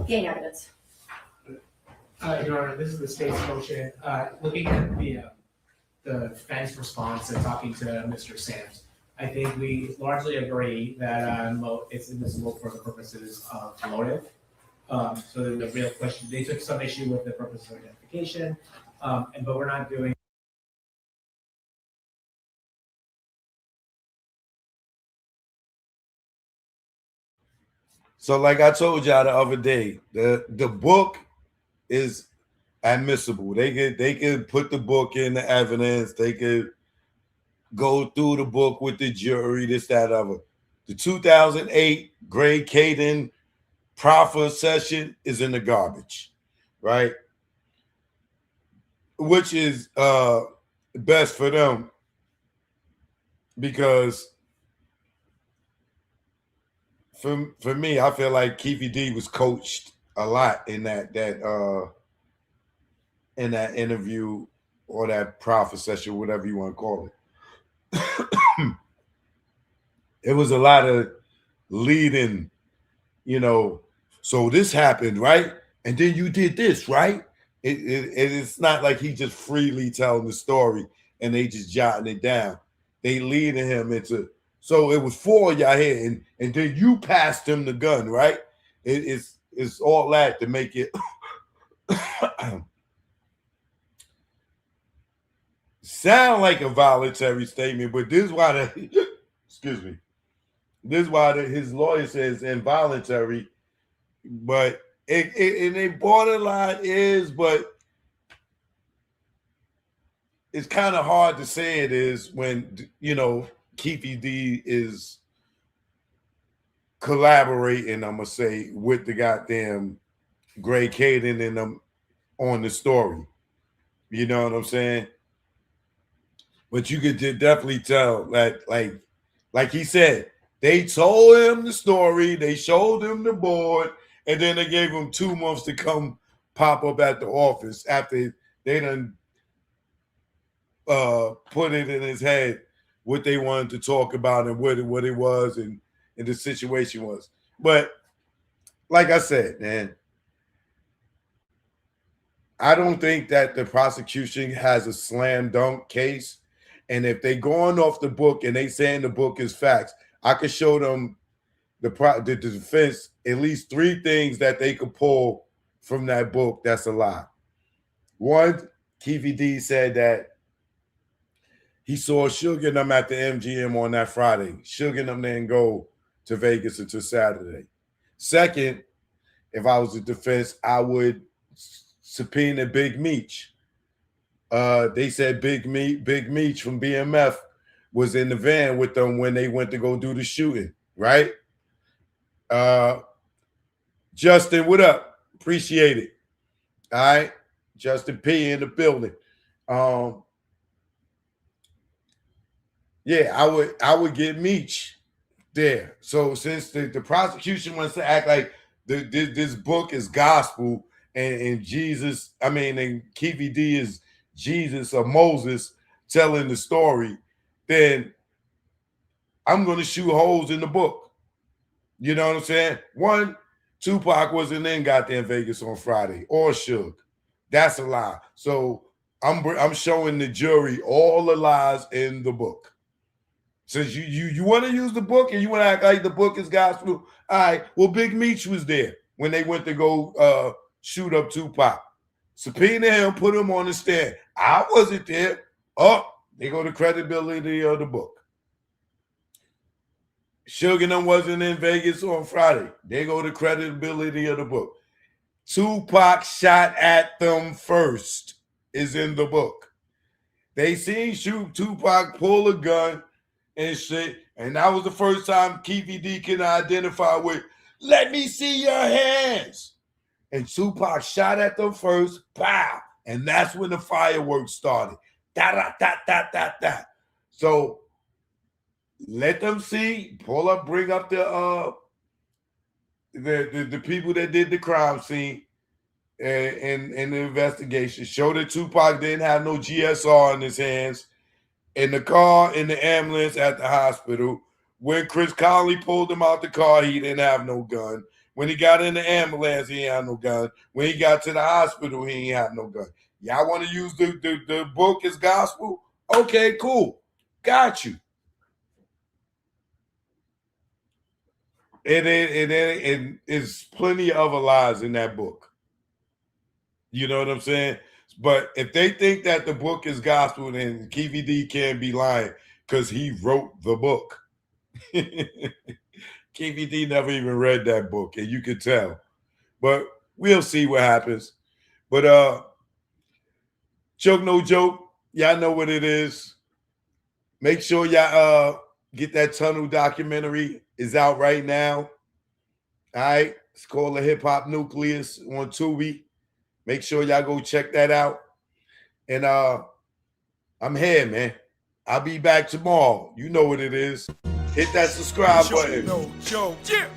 Gain evidence. Your Honor, this is the state's motion. Looking at the defense response and talking to Mr. Sams, I think we largely agree that it's admissible for the purposes of motive. So the real question, they took some issue with the purpose of identification, but we're not doing. So like I told y'all the other day, the book is admissible. They could put the book in the evidence. They could go through the book with the jury, this, that, other. The 2008 Greg Caden proffer session is in the garbage, right? Which is best for them because for me, I feel like Keefe D was coached a lot in that interview or that proffer session, whatever you want to call it. It was a lot of leading, so this happened, right? And then you did this, right? It's not like he just freely telling the story and they just jotting it down. They leading him into, so it was 4 of y'all here, and then you passed him the gun, right? It's all that to make it sound like a voluntary statement, but this is why excuse me. This is why his lawyer says involuntary, but it borderline is, but it's kind of hard to say it is when, Keefe D is collaborating, I'm going to say, with the goddamn Greg Caden and them on the story. You know what I'm saying? But you could definitely tell that, like he said, they told him the story, they showed him the board, and then they gave him 2 months to come pop up at the office after they done put it in his head what they wanted to talk about and what it was and the situation was. But like I said, man, I don't think that the prosecution has a slam dunk case. And if they going off the book and they saying the book is facts, I could show them the defense at least 3 things that they could pull from that book that's a lie. One, Keefe D said that he saw Suge and them at the MGM on that Friday. Suge and them didn't go to Vegas until Saturday. Second, if I was the defense, I would subpoena Big Meech. They said Big Meech from BMF was in the van with them when they went to go do the shooting, right? Justin, what up? Appreciate it. All right. Justin P in the building. Yeah, I would get Meech there. So since the prosecution wants to act like this book is gospel and Jesus, and Keefe D is Jesus or Moses telling the story, then I'm going to shoot holes in the book. You know what I'm saying? One, Tupac wasn't in goddamn Vegas on Friday or Suge. That's a lie. So I'm showing the jury all the lies in the book. Since you want to use the book and you want to act like the book is gospel, all right, well, Big Meech was there when they went to go shoot up Tupac. Subpoena him, put him on the stand. I wasn't there. Oh, they go to credibility of the book. Suge and them wasn't in Vegas on Friday. They go to credibility of the book. Tupac shot at them first is in the book. They seen Tupac pull a gun and shit, and that was the first time Keefe D can identify with, let me see your hands. And Tupac shot at them first, pow, and that's when the fireworks started. Da-da-da-da-da-da. So let them see, pull up, bring up the people that did the crime scene and the investigation. Show that Tupac didn't have no GSR in his hands in the car, in the ambulance at the hospital. When Chris Conley pulled him out the car, he didn't have no gun. When he got in the ambulance, he ain't have no gun. When he got to the hospital, he ain't have no gun. Y'all want to use the book as gospel? Okay, cool. Got you. And it's plenty of other lies in that book. You know what I'm saying? But if they think that the book is gospel, then KVD can't be lying because he wrote the book. KVD never even read that book, and you could tell. But we'll see what happens. But joke no joke, y'all know what it is. Make sure y'all get that Tunnel documentary. It's out right now. All right. It's called The Hip Hop Nucleus on Tubi. Make sure y'all go check that out. And I'm here, man. I'll be back tomorrow. You know what it is. Hit that subscribe button. No joke. Yeah.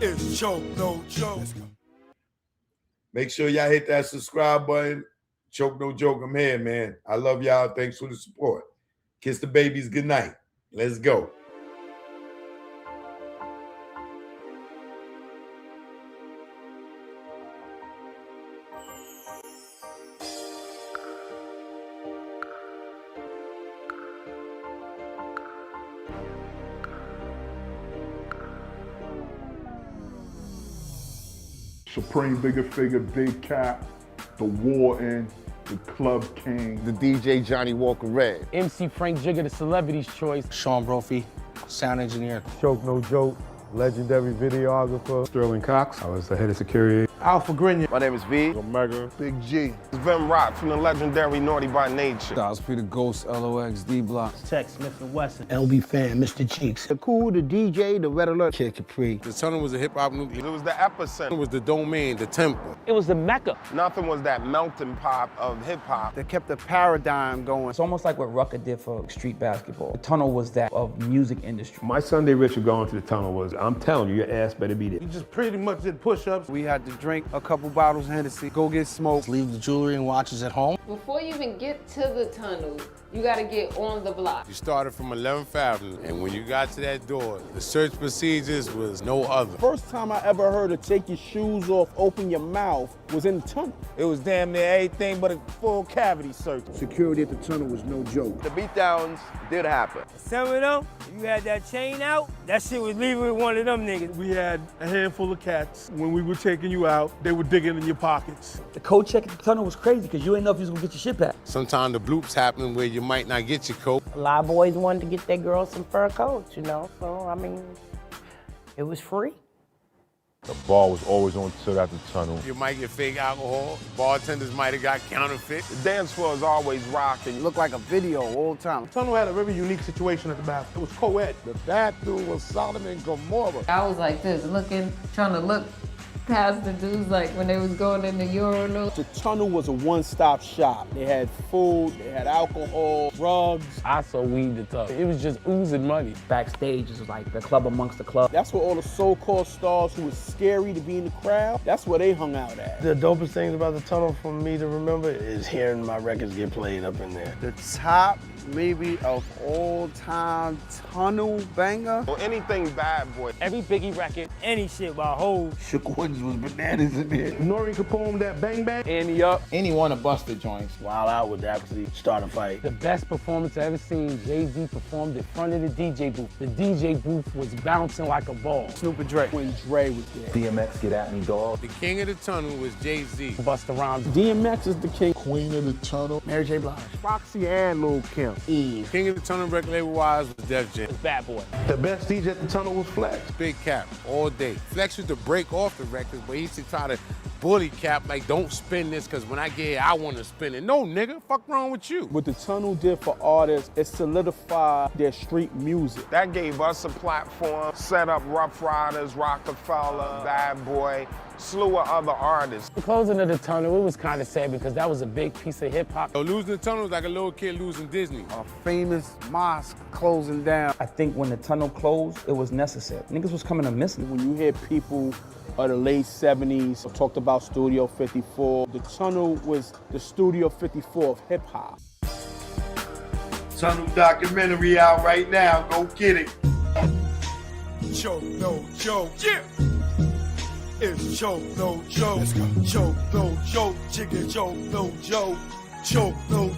It's joke no joke. Make sure y'all hit that subscribe button. Choke no joke. I'm here, man. I love y'all. Thanks for the support. Kiss the babies. Good night. Let's go. Supreme Bigger Figure, Big Cap, The Warden, The Club King. The DJ Johnny Walker Red. MC Frank Jigger, the Celebrity's Choice. Sean Brophy, sound engineer. Choke No Joke, legendary videographer. Sterling Cox, I was the head of security. Alpha Grenier. My name is V. Omega. Big G. It's Vim Rock from the legendary Naughty by Nature. Styles P the Ghost, LOX, D-Block. Tech Smith and Wesson. LB Fan, Mr. Cheeks. The Cool, the DJ, the Red Alert. Kid Capri. The Tunnel was a hip-hop nucleus. It was the epicenter. It was the domain, the temple. It was the Mecca. Nothing was that melting pot of hip-hop. They kept the paradigm going. It's almost like what Rucker did for street basketball. The Tunnel was that of music industry. My Sunday ritual going to the Tunnel was, I'm telling you, your ass better be there. You just pretty much did push-ups. We had to drink a couple bottles of Hennessy, go get smoked. Leave the jewelry and watches at home. Before you even get to the tunnel, you gotta get on the block. You started from 11th Avenue, and when you got to that door, the search procedures was no other. First time I ever heard of take your shoes off, open your mouth was in the tunnel. It was damn near everything but a full cavity search. Security at the tunnel was no joke. The beatdowns did happen. Some of them, you had that chain out, that shit was leaving with one of them niggas. We had a handful of cats. When we were taking you out, they were digging in your pockets. The code check at the tunnel was crazy because you didn't know if you was gonna get your shit back. Sometimes the bloops happen where you might not get your coat. A lot of boys wanted to get their girls some fur coats, you know, so I mean, it was free. The bar was always on till after the tunnel. You might get fake alcohol. Bartenders might have got counterfeit. The dance floor is always rocking. It looked like a video all the time. The tunnel had a very unique situation at the bathroom. It was co-ed. The bathroom was Sodom and Gomorrah. I was like this, trying to look past the dudes like when they was going in the urinal. The tunnel was a one-stop shop. They had food, they had alcohol, drugs. I saw weed the tunnel. It was just oozing money. Backstage is like the club amongst the club. That's where all the so-called stars who was scary to be in the crowd, that's where they hung out at. The dopest things about the tunnel for me to remember is hearing my records get played up in there. The top maybe of all time tunnel banger. Or anything bad boy. Every Biggie record, any shit by Hov. Shook Woods was bananas in there. Nori Capone, that bang bang. Andy up. Any one of Buster joints. Wild Out would actually start a fight. The best performance I ever seen, Jay-Z performed in front of the DJ booth. The DJ booth was bouncing like a ball. Snoop and Dre. When Dre was there. DMX, Get At Me, Dog. The king of the tunnel was Jay-Z. Busta Rhymes. DMX is the king. Queen of the Tunnel. Mary J. Blige. Foxy and Lil Kim. Eve. King of the tunnel record label-wise was Def Jam. Bad Boy. The best DJ at the tunnel was Flex. Big Cap, all day. Flex used to break off the records, but he used to try to bully cap, like, don't spin this, because when I get here, I want to spin it. No, nigga, fuck wrong with you? What the tunnel did for artists, it solidified their street music. That gave us a platform, set up Rough Riders, Rockefeller, Bad Boy, slew of other artists. The closing of the tunnel, it was kind of sad because that was a big piece of hip hop. So losing the tunnel is like a little kid losing Disney. A famous mosque closing down. I think when the tunnel closed, it was necessary. Niggas was coming to miss me. When you hear people of the late 70s talked about Studio 54, the tunnel was the Studio 54 of hip hop. Tunnel documentary out right now. Go get it. Joke, no joke. Yeah. It's joke, no joke. Let's go. Joke, no joke. Chicken joke, no joke. Joke, no